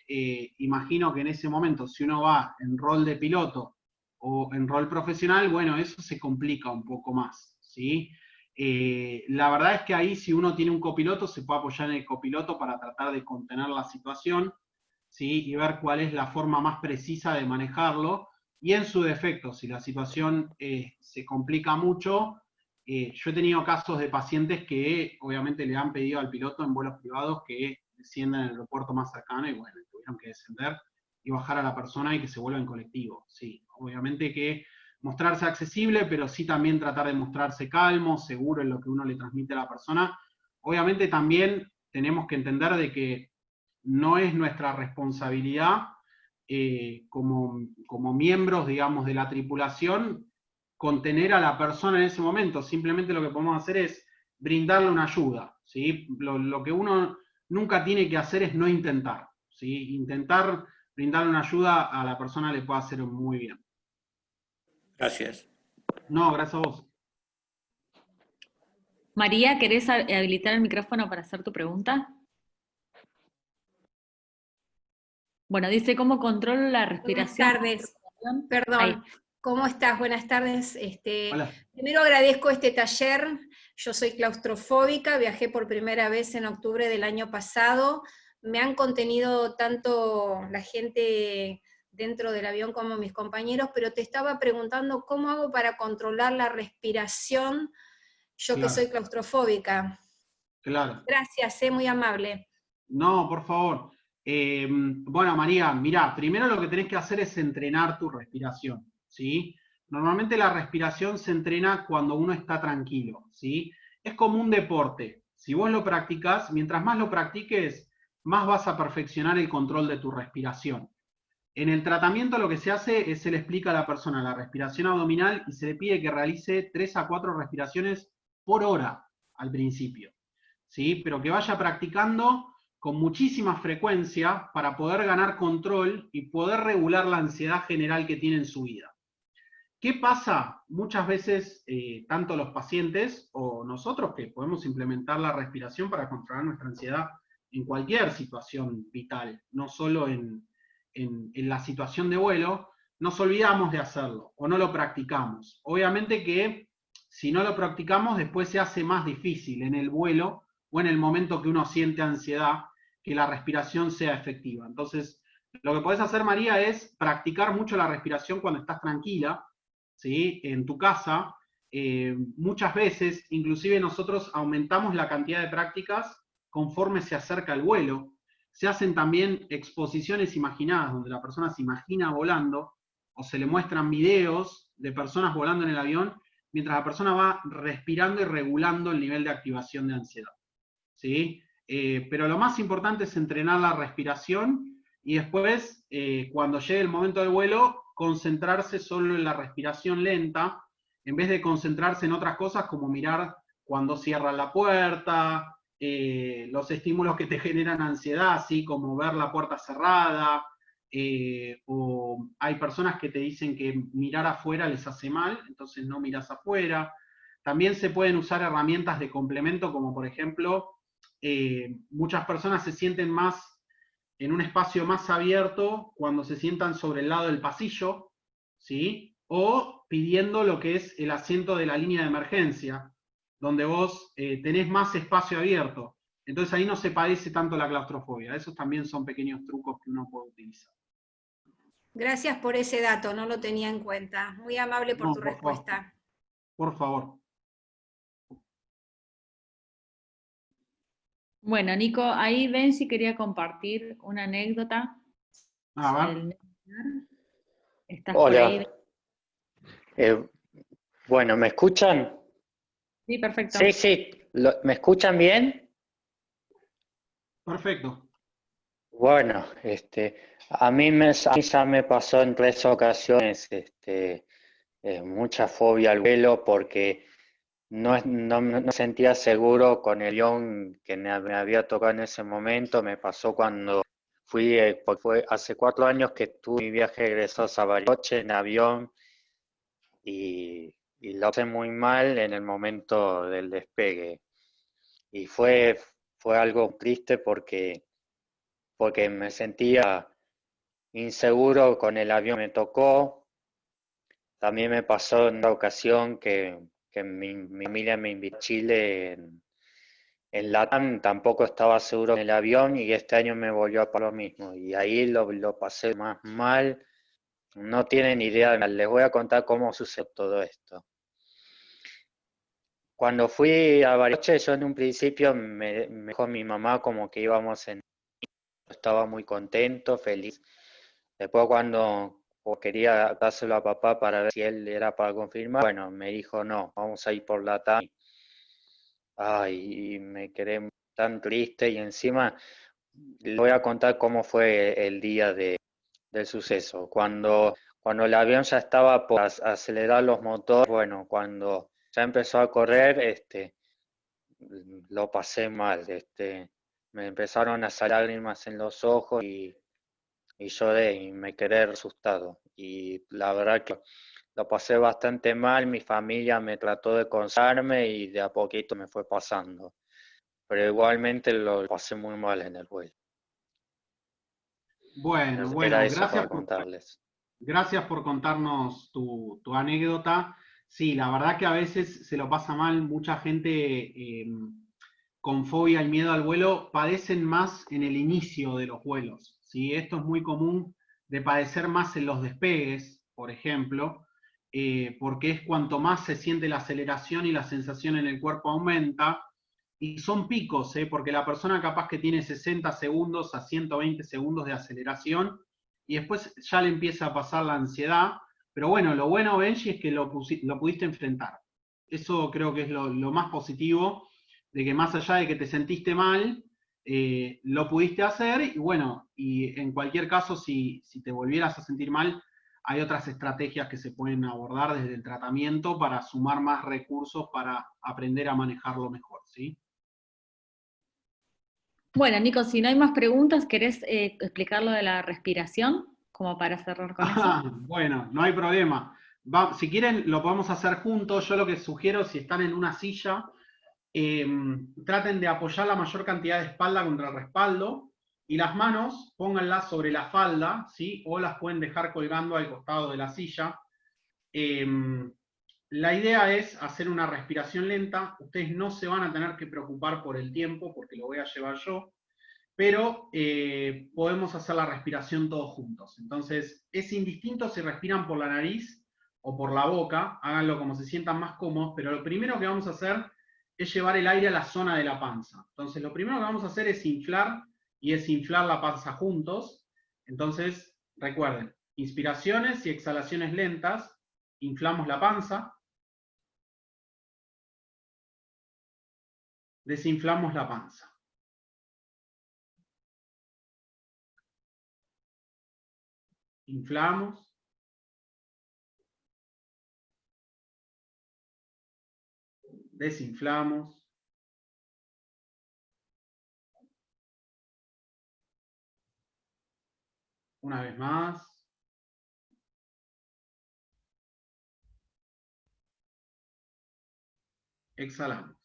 imagino que en ese momento, si uno va en rol de piloto o en rol profesional, bueno, eso se complica un poco más, ¿sí? La verdad es que ahí si uno tiene un copiloto, se puede apoyar en el copiloto para tratar de contener la situación, ¿sí? Y ver cuál es la forma más precisa de manejarlo, y en su defecto, si la situación se complica mucho, yo he tenido casos de pacientes que obviamente le han pedido al piloto en vuelos privados que desciendan en el aeropuerto más cercano, y bueno, tuvieron que descender y bajar a la persona y que se vuelva en colectivo. Sí, obviamente que mostrarse accesible, pero sí también tratar de mostrarse calmo, seguro en lo que uno le transmite a la persona. Obviamente también tenemos que entender de que no es nuestra responsabilidad como miembros, digamos, de la tripulación, contener a la persona en ese momento. Simplemente lo que podemos hacer es brindarle una ayuda, ¿sí? Lo que uno nunca tiene que hacer es no intentar, ¿sí? Intentar brindarle una ayuda a la persona le puede hacer muy bien. Gracias. No, gracias a vos. María, ¿querés habilitar el micrófono para hacer tu pregunta? Bueno, dice, ¿cómo controlo la respiración? Buenas tardes. Perdón. Ahí. ¿Cómo estás? Buenas tardes. Hola. Primero agradezco este taller. Yo soy claustrofóbica, viajé por primera vez en octubre del año pasado. Me han contenido tanto la gente dentro del avión como mis compañeros, pero te estaba preguntando cómo hago para controlar la respiración, yo que soy claustrofóbica. Claro. Gracias, muy amable. No, por favor. Bueno, María, mirá, primero lo que tenés que hacer es entrenar tu respiración, ¿sí? Normalmente la respiración se entrena cuando uno está tranquilo, ¿sí? Es como un deporte. Si vos lo practicás, mientras más lo practiques, más vas a perfeccionar el control de tu respiración. En el tratamiento lo que se hace es se le explica a la persona la respiración abdominal y se le pide que realice 3 a 4 respiraciones por hora al principio, ¿sí? Pero que vaya practicando con muchísima frecuencia para poder ganar control y poder regular la ansiedad general que tiene en su vida. ¿Qué pasa? Muchas veces, tanto los pacientes o nosotros que podemos implementar la respiración para controlar nuestra ansiedad en cualquier situación vital, no solo en la situación de vuelo, nos olvidamos de hacerlo o no lo practicamos. Obviamente que si no lo practicamos después se hace más difícil en el vuelo o en el momento que uno siente ansiedad que la respiración sea efectiva. Entonces, lo que podés hacer, María, es practicar mucho la respiración cuando estás tranquila, ¿sí? En tu casa. Muchas veces, inclusive nosotros aumentamos la cantidad de prácticas conforme se acerca el vuelo. Se hacen también exposiciones imaginadas, donde la persona se imagina volando, o se le muestran videos de personas volando en el avión, mientras la persona va respirando y regulando el nivel de activación de ansiedad, ¿sí? Pero lo más importante es entrenar la respiración y después, cuando llegue el momento del vuelo, concentrarse solo en la respiración lenta, en vez de concentrarse en otras cosas como mirar cuando cierran la puerta, los estímulos que te generan ansiedad, así como ver la puerta cerrada, o hay personas que te dicen que mirar afuera les hace mal, entonces no miras afuera. También se pueden usar herramientas de complemento, como por ejemplo, muchas personas se sienten más en un espacio más abierto cuando se sientan sobre el lado del pasillo, ¿sí? O pidiendo lo que es el asiento de la línea de emergencia, donde vos tenés más espacio abierto. Entonces ahí no se padece tanto la claustrofobia. Esos también son pequeños trucos que uno puede utilizar. Gracias por ese dato, no lo tenía en cuenta. Muy amable por tu respuesta. Por favor. Bueno, Nico, ahí Benji quería compartir una anécdota. ¿Estás por ahí? Bueno, ¿me escuchan? Sí, perfecto. Sí. ¿Me escuchan bien? Perfecto. Bueno, a mí ya me pasó en 3 ocasiones mucha fobia al vuelo porque no me sentía seguro con el avión que me había tocado en ese momento. Me pasó cuando fue hace 4 años que tuve mi viaje egresados a Bariloche en avión y lo pasé muy mal en el momento del despegue. Y fue algo triste porque me sentía inseguro con el avión que me tocó. También me pasó en una ocasión que mi familia me invitó a Chile en LATAM, tampoco estaba seguro en el avión y este año me volvió a pasar lo mismo. Y ahí lo pasé más mal. No tienen idea, les voy a contar cómo sucedió todo esto. Cuando fui a Bariloche, yo en un principio me dijo mi mamá como que íbamos estaba muy contento, feliz. Después cuando o quería dárselo a papá para ver si él era para confirmar. Bueno, me dijo no, vamos a ir por la TAM. Ay, y me quedé tan triste y encima le voy a contar cómo fue el día del suceso. Cuando el avión ya estaba por acelerar los motores, bueno, cuando ya empezó a correr, lo pasé mal, me empezaron a salir lágrimas en los ojos y lloré y me quedé asustado. Y la verdad que lo pasé bastante mal, mi familia me trató de consolarme y de a poquito me fue pasando. Pero igualmente lo pasé muy mal en el vuelo. Era Bueno, eso para contarles. gracias por contarnos tu anécdota. Sí, la verdad que a veces se lo pasa mal, mucha gente con fobia y miedo al vuelo padecen más en el inicio de los vuelos, ¿sí? Esto es muy común de padecer más en los despegues, por ejemplo, porque es cuanto más se siente la aceleración y la sensación en el cuerpo aumenta, y son picos, porque la persona capaz que tiene 60 segundos a 120 segundos de aceleración, y después ya le empieza a pasar la ansiedad, pero bueno, lo bueno, Benji, es que lo pudiste enfrentar. Eso creo que es lo más positivo, de que más allá de que te sentiste mal, lo pudiste hacer, y bueno, y en cualquier caso, si te volvieras a sentir mal, hay otras estrategias que se pueden abordar desde el tratamiento para sumar más recursos para aprender a manejarlo mejor, ¿sí? Bueno, Nico, si no hay más preguntas, ¿querés explicar lo de la respiración? Como para cerrar con eso. Bueno, no hay problema. Si quieren, lo podemos hacer juntos. Yo lo que sugiero, si están en una silla, traten de apoyar la mayor cantidad de espalda contra el respaldo y las manos pónganlas sobre la falda, ¿sí? O las pueden dejar colgando al costado de la silla. La idea es hacer una respiración lenta. Ustedes no se van a tener que preocupar por el tiempo porque lo voy a llevar yo, pero podemos hacer la respiración todos juntos. Entonces, es indistinto si respiran por la nariz o por la boca, háganlo como se sientan más cómodos, pero lo primero que vamos a hacer es llevar el aire a la zona de la panza. Entonces, lo primero que vamos a hacer es inflar y desinflar la panza juntos. Entonces, recuerden, inspiraciones y exhalaciones lentas, inflamos la panza, desinflamos la panza. Inflamos. Desinflamos. Una vez más. Exhalamos.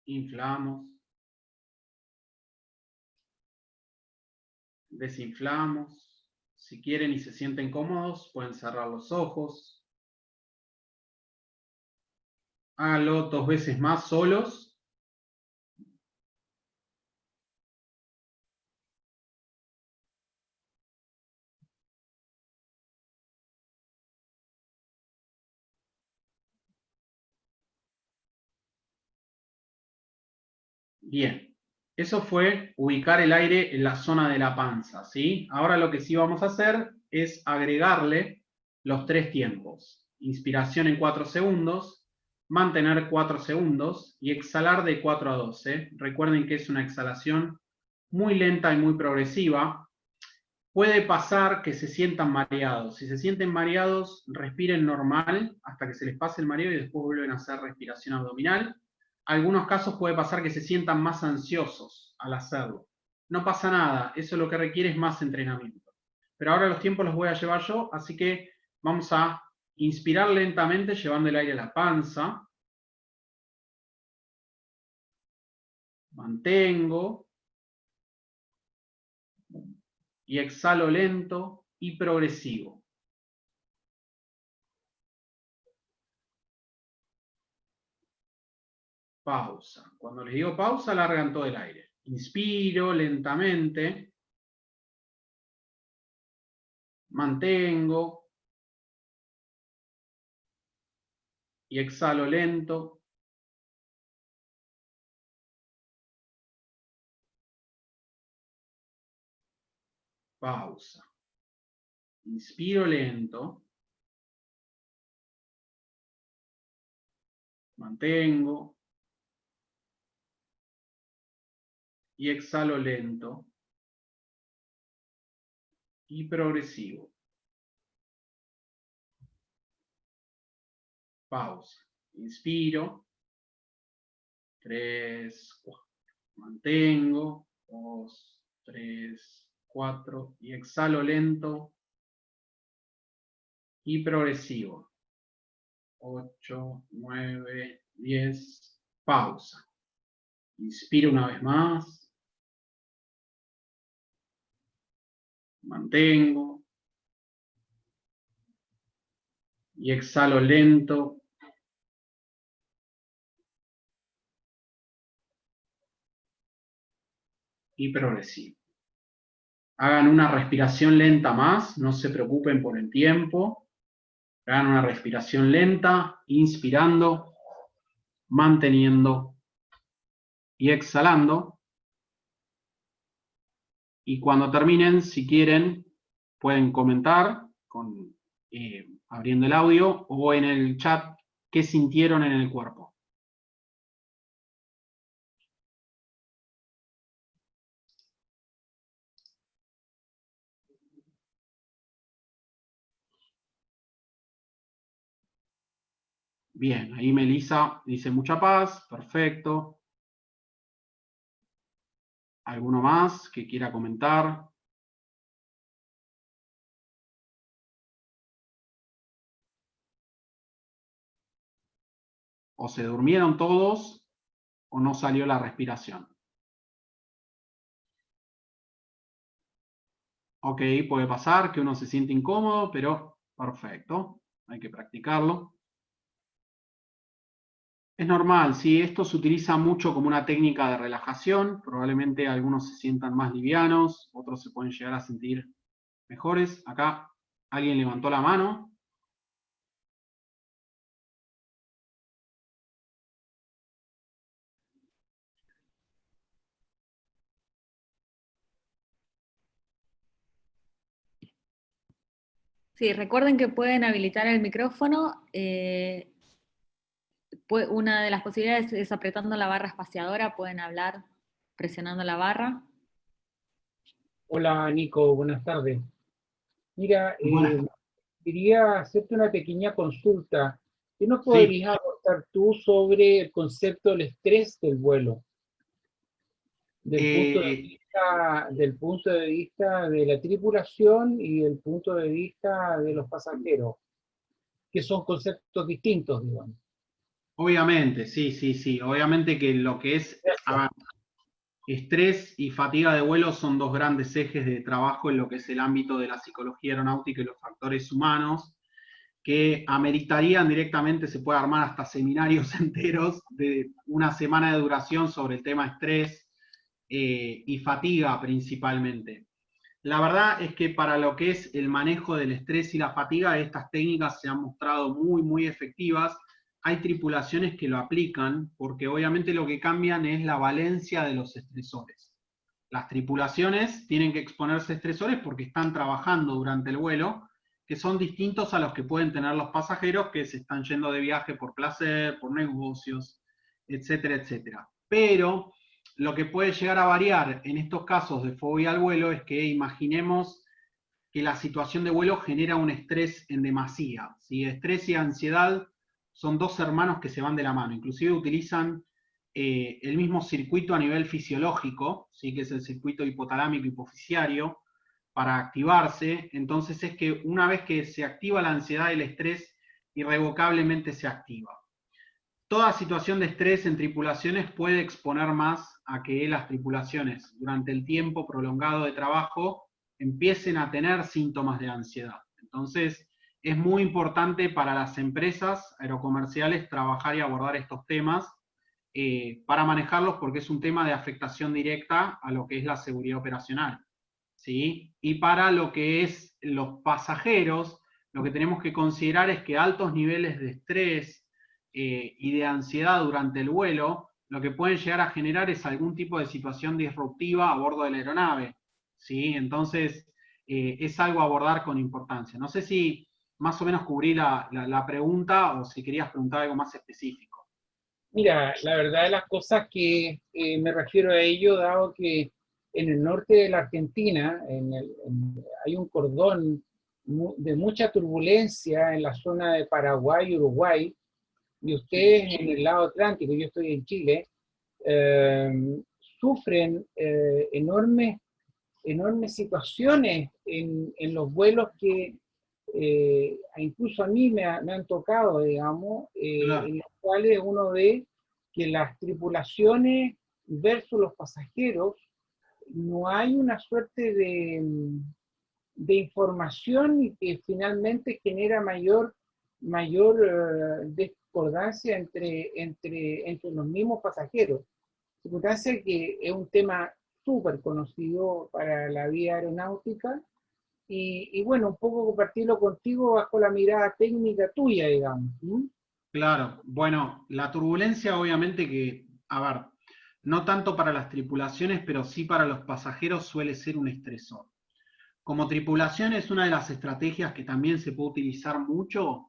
Inflamos. Desinflamos. Si quieren y se sienten cómodos, pueden cerrar los ojos. Háganlo 2 veces más solos. Bien. Eso fue ubicar el aire en la zona de la panza, ¿sí? Ahora lo que sí vamos a hacer es agregarle los 3 tiempos. Inspiración en 4 segundos, mantener 4 segundos y exhalar de 4 a 12. Recuerden que es una exhalación muy lenta y muy progresiva. Puede pasar que se sientan mareados. Si se sienten mareados, respiren normal hasta que se les pase el mareo y después vuelven a hacer respiración abdominal. Algunos casos puede pasar que se sientan más ansiosos al hacerlo. No pasa nada, eso lo que requiere es más entrenamiento. Pero ahora los tiempos los voy a llevar yo, así que vamos a inspirar lentamente llevando el aire a la panza. Mantengo. Y exhalo lento y progresivo. Pausa. Cuando les digo pausa, largan todo el aire. Inspiro lentamente. Mantengo. Y exhalo lento pausa. Inspiro lento. Mantengo. Y exhalo lento. Y progresivo. Pausa. Inspiro. 3, 4. Mantengo. 2, 3, 4. Y exhalo lento. Y progresivo. 8, 9, 10. Pausa. Inspiro una vez más. Mantengo. Y exhalo lento. Y progresivo. Hagan una respiración lenta más, no se preocupen por el tiempo. Hagan una respiración lenta, inspirando, manteniendo y exhalando. Y cuando terminen, si quieren, pueden comentar abriendo el audio o en el chat qué sintieron en el cuerpo. Bien, ahí Melissa dice mucha paz, perfecto. ¿Alguno más que quiera comentar? ¿O se durmieron todos o no salió la respiración? Ok, puede pasar que uno se siente incómodo, pero perfecto, hay que practicarlo. Es normal, sí, esto se utiliza mucho como una técnica de relajación, probablemente algunos se sientan más livianos, otros se pueden llegar a sentir mejores. Acá alguien levantó la mano. Sí, recuerden que pueden habilitar el micrófono. Una de las posibilidades es apretando la barra espaciadora, pueden hablar presionando la barra. Hola Nico, buenas tardes. Mira, Bueno. quería hacerte una pequeña consulta. ¿Qué nos Sí. podrías aportar tú sobre el concepto del estrés del vuelo? Del punto de vista de la tripulación y del punto de vista de los pasajeros, que son conceptos distintos, digamos. Obviamente, sí. Obviamente que lo que es estrés y fatiga de vuelo son dos grandes ejes de trabajo en lo que es el ámbito de la psicología aeronáutica y los factores humanos, que ameritarían directamente, se puede armar hasta seminarios enteros de una semana de duración sobre el tema estrés y fatiga principalmente. La verdad es que para lo que es el manejo del estrés y la fatiga, estas técnicas se han mostrado muy, muy efectivas. Hay tripulaciones que lo aplican porque obviamente lo que cambian es la valencia de los estresores. Las tripulaciones tienen que exponerse a estresores porque están trabajando durante el vuelo, que son distintos a los que pueden tener los pasajeros que se están yendo de viaje por placer, por negocios, etcétera, etcétera. Pero lo que puede llegar a variar en estos casos de fobia al vuelo es que imaginemos que la situación de vuelo genera un estrés en demasía. ¿Sí? Estrés y ansiedad son dos hermanos que se van de la mano, inclusive utilizan el mismo circuito a nivel fisiológico, ¿sí? Que es el circuito hipotalámico hipoficiario, para activarse. Entonces es que una vez que se activa la ansiedad y el estrés, irrevocablemente se activa. Toda situación de estrés en tripulaciones puede exponer más a que las tripulaciones durante el tiempo prolongado de trabajo empiecen a tener síntomas de ansiedad. Entonces, es muy importante para las empresas aerocomerciales trabajar y abordar estos temas para manejarlos porque es un tema de afectación directa a lo que es la seguridad operacional, ¿sí? Y para lo que es los pasajeros, lo que tenemos que considerar es que altos niveles de estrés y de ansiedad durante el vuelo, lo que pueden llegar a generar es algún tipo de situación disruptiva a bordo de la aeronave, ¿sí? Entonces, es algo a abordar con importancia. No sé si más o menos cubrí la pregunta o si querías preguntar algo más específico. Mira, la verdad de las cosas que me refiero a ello, dado que en el norte de la Argentina hay un cordón de mucha turbulencia en la zona de Paraguay y Uruguay, y ustedes en el lado atlántico, yo estoy en Chile, sufren enormes situaciones en los vuelos que incluso a mí me han tocado, digamos, en los cuales uno ve que las tripulaciones versus los pasajeros no hay una suerte de información y que finalmente genera mayor discordancia entre los mismos pasajeros. Circunstancia que es un tema súper conocido para la vía aeronáutica y bueno, un poco compartirlo contigo bajo la mirada técnica tuya, digamos. Claro, bueno, la turbulencia obviamente que, a ver, no tanto para las tripulaciones, pero sí para los pasajeros suele ser un estresor. Como tripulación es una de las estrategias que también se puede utilizar mucho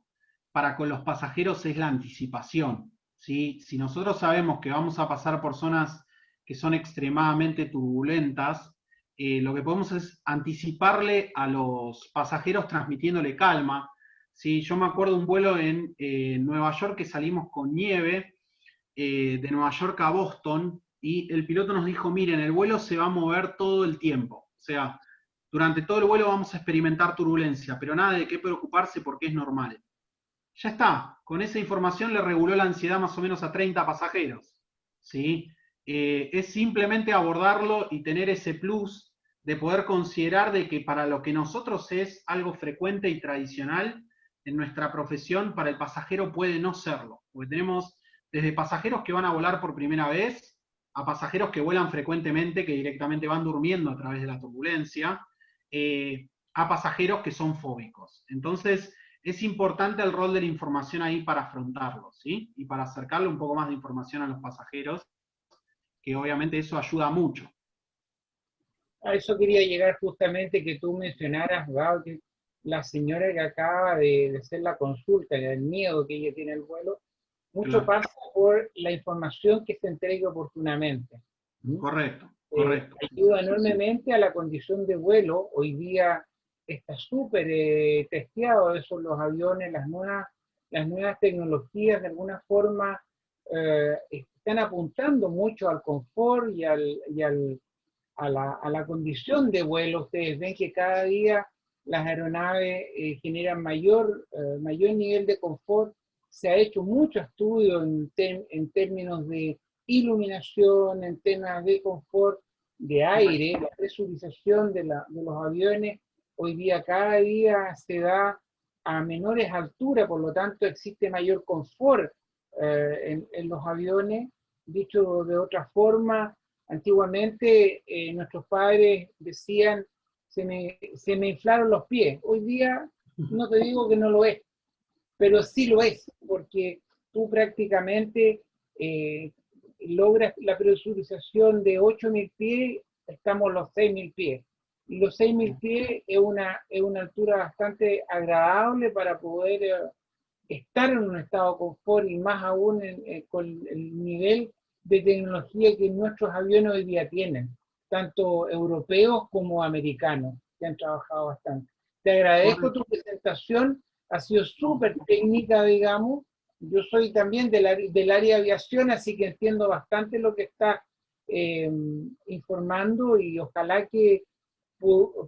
para con los pasajeros es la anticipación, ¿sí? Si nosotros sabemos que vamos a pasar por zonas que son extremadamente turbulentas, lo que podemos es anticiparle a los pasajeros transmitiéndole calma. ¿Sí? Yo me acuerdo de un vuelo en Nueva York que salimos con nieve de Nueva York a Boston y el piloto nos dijo, miren, el vuelo se va a mover todo el tiempo. O sea, durante todo el vuelo vamos a experimentar turbulencia, pero nada de qué preocuparse porque es normal. Ya está, con esa información le reguló la ansiedad más o menos a 30 pasajeros. ¿Sí? Es simplemente abordarlo y tener ese plus de poder considerar de que para lo que nosotros es algo frecuente y tradicional en nuestra profesión, para el pasajero puede no serlo. Porque tenemos desde pasajeros que van a volar por primera vez, a pasajeros que vuelan frecuentemente, que directamente van durmiendo a través de la turbulencia, a pasajeros que son fóbicos. Entonces, es importante el rol de la información ahí para afrontarlo, ¿sí? Y para acercarle un poco más de información a los pasajeros, que obviamente eso ayuda mucho. A eso quería llegar justamente, que tú mencionaras, Gaudí, la señora que acaba de hacer la consulta, el miedo que ella tiene al vuelo, mucho pasa por la información que se entregue oportunamente. Correcto. Ayuda enormemente a la condición de vuelo. Hoy día está súper testeado eso, los aviones, las nuevas tecnologías de alguna forma están apuntando mucho al confort y a la condición de vuelo. Ustedes ven que cada día las aeronaves generan mayor nivel de confort. Se ha hecho mucho estudio en términos de iluminación, en temas de confort de aire, la presurización de los aviones. Hoy día, cada día se da a menores alturas, por lo tanto existe mayor confort en los aviones. Dicho de otra forma, antiguamente nuestros padres decían, se me inflaron los pies. Hoy día no te digo que no lo es, pero sí lo es, porque tú prácticamente logras la presurización de 8.000 pies, estamos los 6.000 pies. Y los 6.000 pies es una altura bastante agradable para poder estar en un estado de confort, y más aún con el nivel de tecnología que nuestros aviones hoy día tienen, tanto europeos como americanos, que han trabajado bastante. Te agradezco tu presentación, ha sido súper técnica, digamos. Yo soy también del área de aviación, así que entiendo bastante lo que está informando, y ojalá que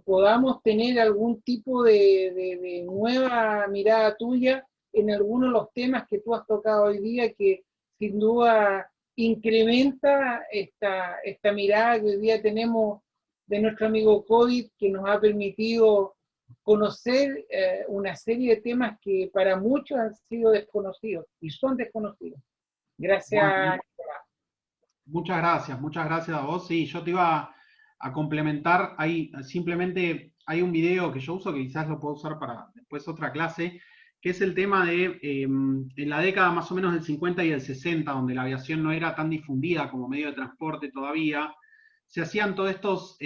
podamos tener algún tipo de nueva mirada tuya en algunos de los temas que tú has tocado hoy día, que sin duda incrementa esta mirada que hoy día tenemos de nuestro amigo COVID, que nos ha permitido conocer una serie de temas que para muchos han sido desconocidos y son desconocidos. Gracias, bueno, muchas gracias a vos. Sí, yo te iba a complementar, simplemente hay un video que yo uso, que quizás lo puedo usar para después otra clase, que es el tema de, en la década más o menos del 50 y el 60, donde la aviación no era tan difundida como medio de transporte todavía, se hacían todos estos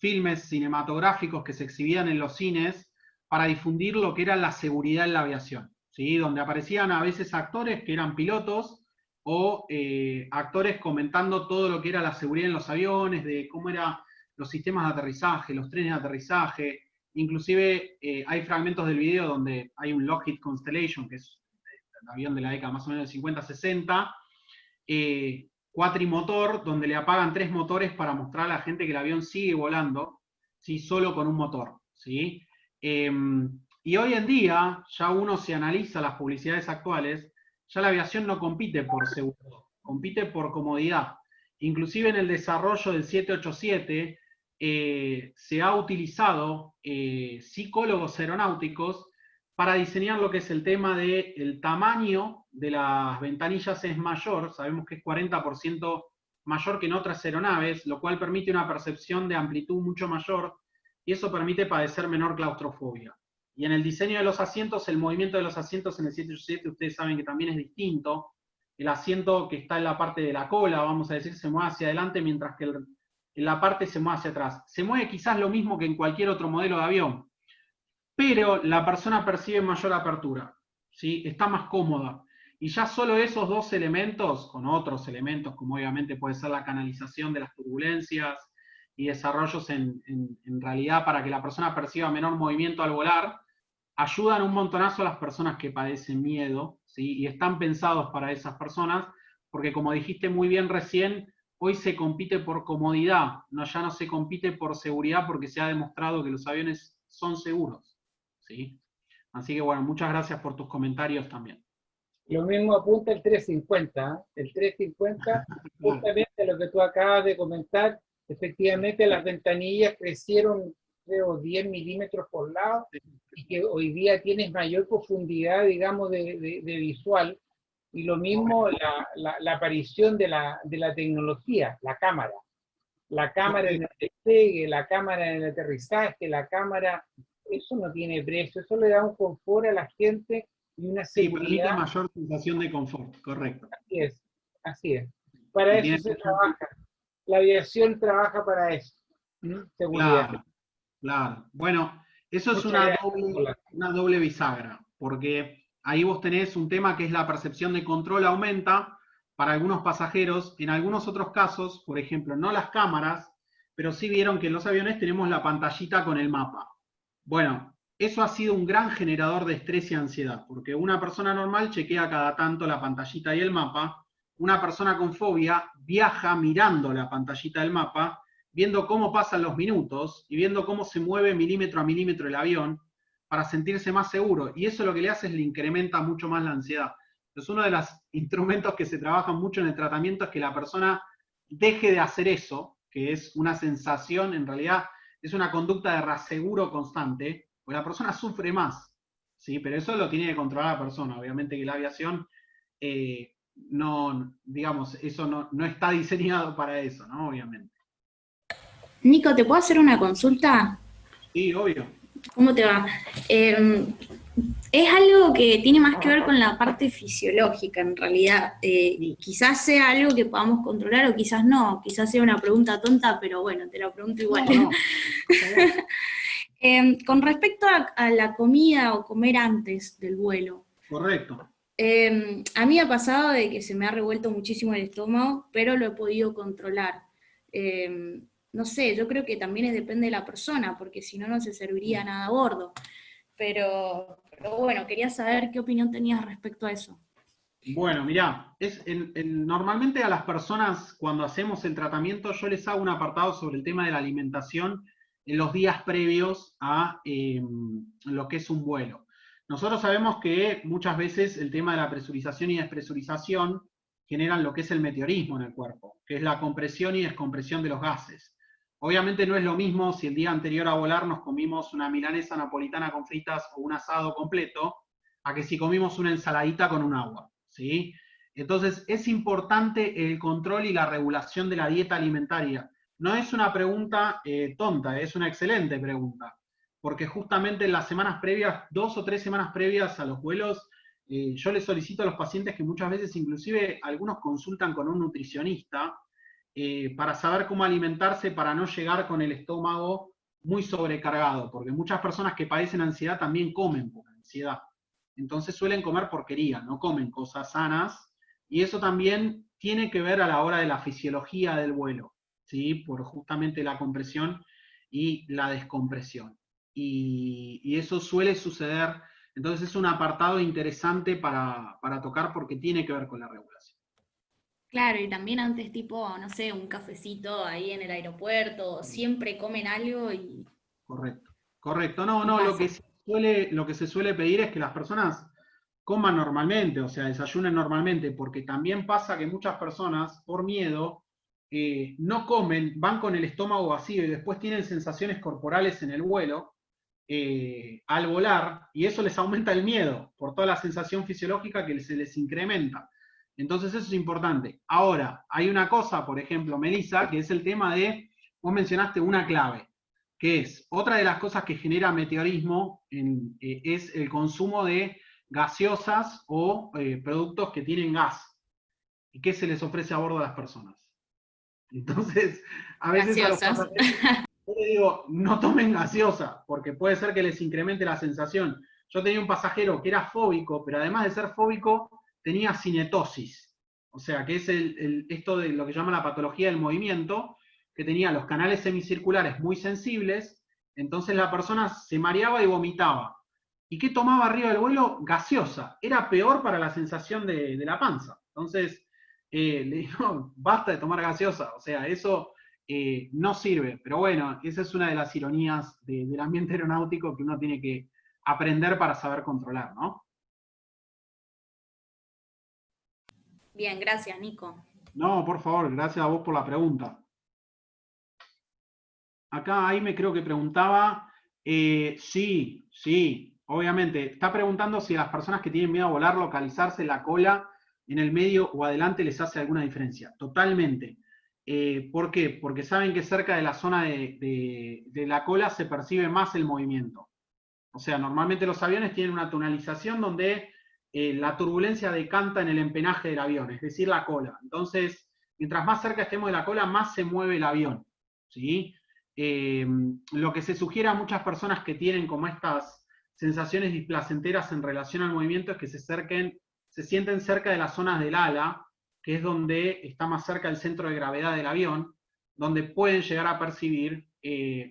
filmes cinematográficos que se exhibían en los cines para difundir lo que era la seguridad en la aviación, ¿sí? Donde aparecían a veces actores que eran pilotos o actores comentando todo lo que era la seguridad en los aviones, de cómo eran los sistemas de aterrizaje, los trenes de aterrizaje. Inclusive hay fragmentos del video donde hay un Lockheed Constellation, que es el avión de la década más o menos del 50-60, cuatrimotor, donde le apagan 3 motores para mostrar a la gente que el avión sigue volando, ¿sí? Solo con un motor, ¿sí? Y hoy en día, ya uno se analiza las publicidades actuales, ya la aviación no compite por seguridad, compite por comodidad. Inclusive en el desarrollo del 787 se ha utilizado psicólogos aeronáuticos para diseñar lo que es el tema del tamaño de las ventanillas es mayor, sabemos que es 40% mayor que en otras aeronaves, lo cual permite una percepción de amplitud mucho mayor, y eso permite padecer menor claustrofobia. Y en el diseño de los asientos, el movimiento de los asientos en el 787, ustedes saben que también es distinto. El asiento que está en la parte de la cola, vamos a decir, se mueve hacia adelante, mientras que en la parte se mueve hacia atrás. Se mueve quizás lo mismo que en cualquier otro modelo de avión, pero la persona percibe mayor apertura, ¿sí? Está más cómoda. Y ya solo esos 2 elementos, con otros elementos, como obviamente puede ser la canalización de las turbulencias y desarrollos en realidad para que la persona perciba menor movimiento al volar, ayudan un montonazo a las personas que padecen miedo, ¿sí? Y están pensados para esas personas, porque como dijiste muy bien recién, hoy se compite por comodidad, ya no se compite por seguridad, porque se ha demostrado que los aviones son seguros, ¿sí? Así que bueno, muchas gracias por tus comentarios también. Lo mismo apunta el 350, ¿eh? El 350, justamente lo que tú acabas de comentar, efectivamente las ventanillas crecieron, creo, 10 milímetros por lado, y que hoy día tienes mayor profundidad, digamos, de visual, y lo mismo la aparición de la tecnología, la cámara en el despegue, la cámara en el aterrizaje, la cámara, eso no tiene precio, eso le da un confort a la gente y una seguridad. Sí, permite mayor sensación de confort, correcto. Así es. Para eso se trabaja. La aviación trabaja para eso. Seguridad. Claro. Bueno, eso es una doble bisagra, porque ahí vos tenés un tema que es la percepción de control aumenta para algunos pasajeros, en algunos otros casos, por ejemplo, no las cámaras, pero sí vieron que en los aviones tenemos la pantallita con el mapa. Bueno, eso ha sido un gran generador de estrés y ansiedad, porque una persona normal chequea cada tanto la pantallita y el mapa, una persona con fobia viaja mirando la pantallita del mapa, viendo cómo pasan los minutos y viendo cómo se mueve milímetro a milímetro el avión para sentirse más seguro. Y eso lo que le hace es le incrementa mucho más la ansiedad. Entonces uno de los instrumentos que se trabajan mucho en el tratamiento es que la persona deje de hacer eso, que es una sensación, en realidad es una conducta de reaseguro constante, pues la persona sufre más, ¿sí? Pero eso lo tiene que controlar la persona. Obviamente que la aviación, no, digamos, eso no está diseñado para eso, ¿no? Obviamente. Nico, ¿te puedo hacer una consulta? Sí, obvio. ¿Cómo te va? Es algo que tiene más que ver con la parte fisiológica, en realidad. Quizás sea algo que podamos controlar o quizás no. Quizás sea una pregunta tonta, pero bueno, te la pregunto igual. No. Con respecto a la comida o comer antes del vuelo. Correcto. A mí me ha pasado de que se me ha revuelto muchísimo el estómago, pero lo he podido controlar. No sé, yo creo que también depende de la persona, porque si no, no se serviría nada a bordo. Pero bueno, quería saber qué opinión tenías respecto a eso. Bueno, mirá, normalmente a las personas cuando hacemos el tratamiento yo les hago un apartado sobre el tema de la alimentación en los días previos a lo que es un vuelo. Nosotros sabemos que muchas veces el tema de la presurización y despresurización generan lo que es el meteorismo en el cuerpo, que es la compresión y descompresión de los gases. Obviamente no es lo mismo si el día anterior a volar nos comimos una milanesa napolitana con fritas o un asado completo, a que si comimos una ensaladita con un agua, ¿sí? Entonces es importante el control y la regulación de la dieta alimentaria. No es una pregunta tonta, es una excelente pregunta, porque justamente en las semanas previas, 2 o 3 semanas previas a los vuelos, yo les solicito a los pacientes que muchas veces inclusive algunos consultan con un nutricionista, para saber cómo alimentarse para no llegar con el estómago muy sobrecargado, porque muchas personas que padecen ansiedad también comen por ansiedad. Entonces suelen comer porquería, no comen cosas sanas, y eso también tiene que ver a la hora de la fisiología del vuelo, ¿sí? Por justamente la compresión y la descompresión. Y eso suele suceder, entonces es un apartado interesante para tocar porque tiene que ver con la regulación. Claro, y también antes tipo, no sé, un cafecito ahí en el aeropuerto, siempre comen algo y Correcto, correcto. No, y no, pasa. lo que se suele pedir es que las personas coman normalmente, o sea, desayunen normalmente, porque también pasa que muchas personas, por miedo, no comen, van con el estómago vacío y después tienen sensaciones corporales en el vuelo al volar, y eso les aumenta el miedo por toda la sensación fisiológica que se les incrementa. Entonces eso es importante. Ahora, hay una cosa, por ejemplo, Melissa, que es el tema de, vos mencionaste una clave, que es, otra de las cosas que genera meteorismo es el consumo de gaseosas o productos que tienen gas. ¿Y qué se les ofrece a bordo a las personas? Entonces, a veces a los Gaseosas. pasajeros yo les digo, no tomen gaseosa, porque puede ser que les incremente la sensación. Yo tenía un pasajero que era fóbico, pero además de ser fóbico, tenía cinetosis. O sea, que es esto de lo que llama la patología del movimiento, que tenía los canales semicirculares muy sensibles, entonces la persona se mareaba y vomitaba. ¿Y qué tomaba arriba del vuelo? Gaseosa. Era peor para la sensación de la panza. Entonces, le digo, basta de tomar gaseosa. O sea, eso no sirve. Pero bueno, esa es una de las ironías del ambiente aeronáutico que uno tiene que aprender para saber controlar, ¿no? Bien, gracias, Nico. No, por favor, gracias a vos por la pregunta. Acá Aime creo que preguntaba, sí, obviamente. Está preguntando si a las personas que tienen miedo a volar, localizarse la cola en el medio o adelante les hace alguna diferencia. Totalmente. ¿Por qué? Porque saben que cerca de la zona de la cola se percibe más el movimiento. O sea, normalmente los aviones tienen una tonalización donde la turbulencia decanta en el empenaje del avión, es decir, la cola. Entonces, mientras más cerca estemos de la cola, más se mueve el avión, ¿sí? Lo que se sugiere a muchas personas que tienen como estas sensaciones displacenteras en relación al movimiento es que se sienten cerca de las zonas del ala, que es donde está más cerca el centro de gravedad del avión, donde pueden llegar a percibir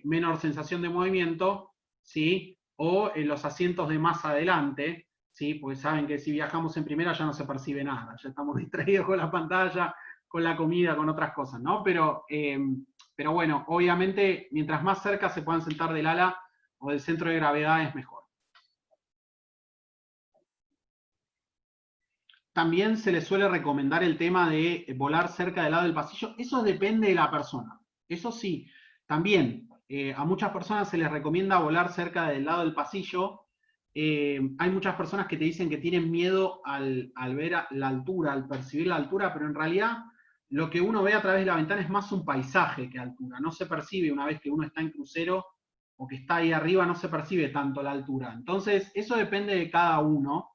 menor sensación de movimiento, ¿sí? O en los asientos de más adelante, ¿sí? Porque saben que si viajamos en primera ya no se percibe nada, ya estamos distraídos con la pantalla, con la comida, con otras cosas, ¿no? Pero bueno, obviamente, mientras más cerca se puedan sentar del ala o del centro de gravedad es mejor. También se les suele recomendar el tema de volar cerca del lado del pasillo. Eso depende de la persona. Eso sí, también a muchas personas se les recomienda volar cerca del lado del pasillo. Hay muchas personas que te dicen que tienen miedo al ver la altura, al percibir la altura, pero en realidad lo que uno ve a través de la ventana es más un paisaje que altura. No se percibe una vez que uno está en crucero o que está ahí arriba, no se percibe tanto la altura. Entonces, eso depende de cada uno.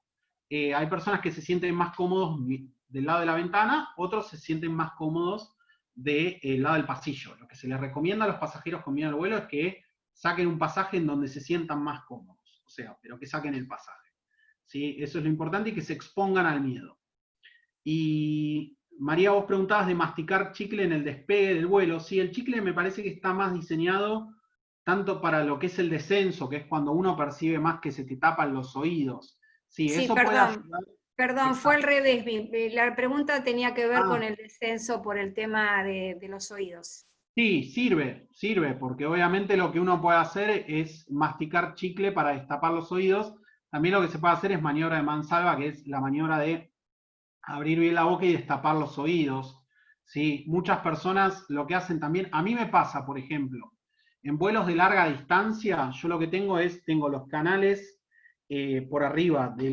Hay personas que se sienten más cómodos del lado de la ventana, otros se sienten más cómodos del lado del pasillo. Lo que se les recomienda a los pasajeros con miedo al vuelo es que saquen un pasaje en donde se sientan más cómodos, o sea, pero que saquen el pasaje. ¿Sí? Eso es lo importante y que se expongan al miedo. Y María, vos preguntabas de masticar chicle en el despegue del vuelo. Sí, el chicle me parece que está más diseñado tanto para lo que es el descenso, que es cuando uno percibe más que se te tapan los oídos. Sí, eso perdón, fue al revés. La pregunta tenía que ver con Ah. el descenso por el tema de los oídos. Sí, sirve, porque obviamente lo que uno puede hacer es masticar chicle para destapar los oídos. También lo que se puede hacer es maniobra de mansalva, que es la maniobra de abrir bien la boca y destapar los oídos. ¿Sí? Muchas personas lo que hacen también, a mí me pasa, por ejemplo, en vuelos de larga distancia, yo lo que tengo los canales por arriba de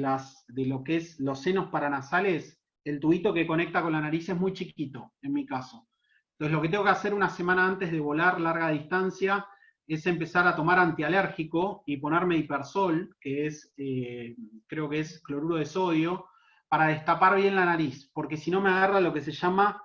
lo que es los senos paranasales, el tubito que conecta con la nariz es muy chiquito, en mi caso. Entonces lo que tengo que hacer una semana antes de volar larga distancia es empezar a tomar antialérgico y ponerme hipersol, que es, creo que es cloruro de sodio, para destapar bien la nariz, porque si no me agarra lo que se llama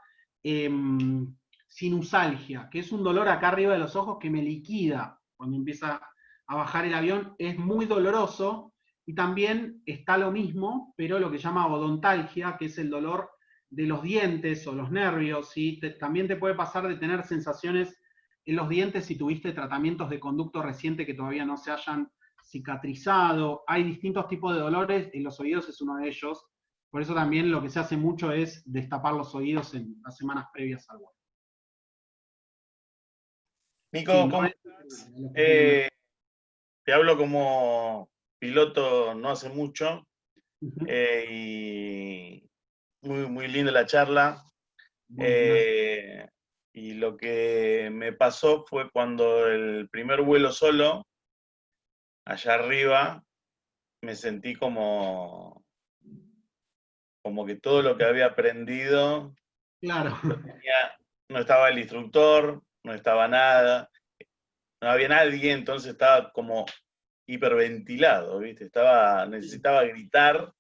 sinusalgia, que es un dolor acá arriba de los ojos que me liquida cuando empieza a bajar el avión. Es muy doloroso, y también está lo mismo, pero lo que se llama odontalgia, que es el dolor de los dientes o los nervios, ¿sí? También te puede pasar de tener sensaciones en los dientes si tuviste tratamientos de conducto reciente que todavía no se hayan cicatrizado. Hay distintos tipos de dolores, y los oídos es uno de ellos. Por eso también lo que se hace mucho es destapar los oídos en las semanas previas al vuelo. Nico, Sí, ¿cómo no estás? Te hablo como piloto no hace mucho, y muy linda la charla. Y lo que me pasó fue cuando el primer vuelo solo, allá arriba, me sentí como que todo lo que había aprendido, claro, no estaba el instructor, no estaba nada, no había nadie, entonces estaba como hiperventilado, ¿viste? Necesitaba gritar,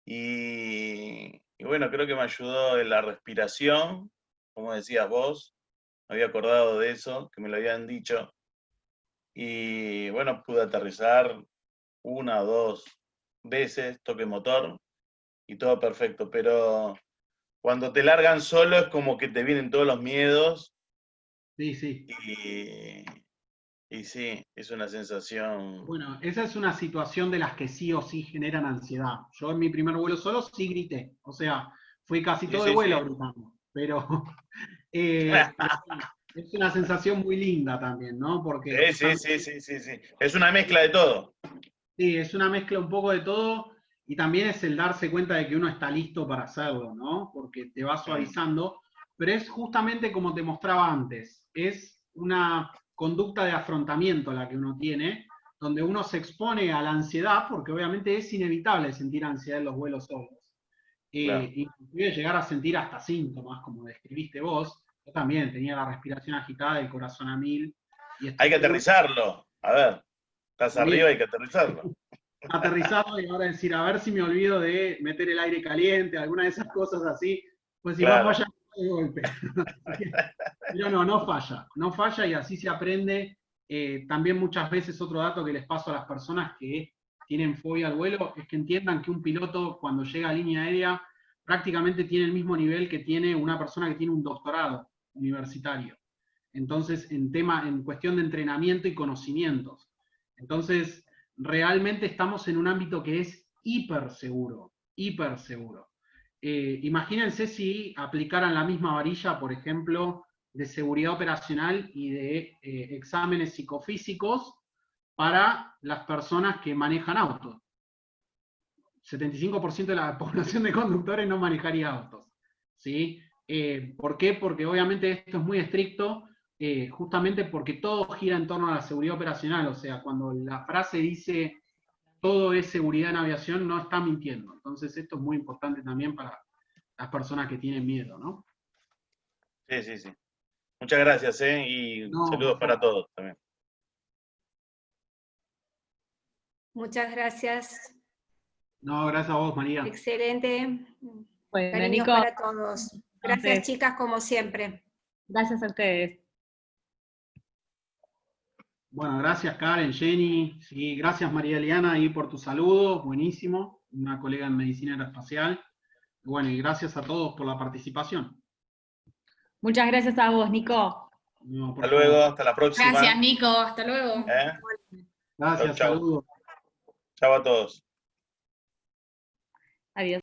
y bueno, creo que me ayudó en la respiración, como decías vos, me había acordado de eso, que me lo habían dicho, y bueno, pude aterrizar 1 o 2 veces, toque motor, y todo perfecto, pero cuando te largan solo es como que te vienen todos los miedos. Sí, sí. Y sí, es una sensación. Bueno, esa es una situación de las que sí o sí generan ansiedad. Yo en mi primer vuelo solo sí grité, o sea, fui casi todo el vuelo gritando, pero es una sensación muy linda también, ¿no? Porque Sí. Es una mezcla de todo. Sí, es una mezcla un poco de todo, y también es el darse cuenta de que uno está listo para hacerlo, ¿no? Porque te va suavizando, pero es justamente como te mostraba antes, es una conducta de afrontamiento la que uno tiene, donde uno se expone a la ansiedad, porque obviamente es inevitable sentir ansiedad en los vuelos solos. Claro. Inclusive llegar a sentir hasta síntomas, como describiste vos. Yo también tenía la respiración agitada, el corazón a 1000. Hay que aterrizarlo. A ver, estás arriba, hay que aterrizarlo. Aterrizado, y ahora decir, a ver si me olvido de meter el aire caliente, alguna de esas cosas así, pues si Claro. va a fallar de golpe. Pero no falla, y así se aprende. También muchas veces otro dato que les paso a las personas que tienen fobia al vuelo es que entiendan que un piloto cuando llega a línea aérea prácticamente tiene el mismo nivel que tiene una persona que tiene un doctorado universitario. Entonces, en cuestión de entrenamiento y conocimientos. Entonces, realmente estamos en un ámbito que es hiper seguro. Imagínense si aplicaran la misma varilla, por ejemplo, de seguridad operacional y de exámenes psicofísicos para las personas que manejan autos. 75% de la población de conductores no manejaría autos, ¿sí? ¿Por qué? Porque obviamente esto es muy estricto, justamente porque todo gira en torno a la seguridad operacional. O sea, cuando la frase dice todo es seguridad en aviación, no está mintiendo. Entonces esto es muy importante también para las personas que tienen miedo, ¿no? Sí. Muchas gracias, y saludos para todos también. Muchas gracias. No, gracias a vos, María. Excelente. Bueno, Cariños Nico, para todos. Gracias, entonces, chicas, como siempre. gracias a ustedes. Bueno, gracias Karen, Jenny, sí, gracias María Eliana ahí por tu saludo, buenísimo, una colega en medicina aeroespacial. Bueno, y gracias a todos por la participación. Muchas gracias a vos, Nico. No, hasta luego, hasta la próxima. Gracias, Nico. Hasta luego. Gracias, Chau. saludos. Chau a todos. Adiós.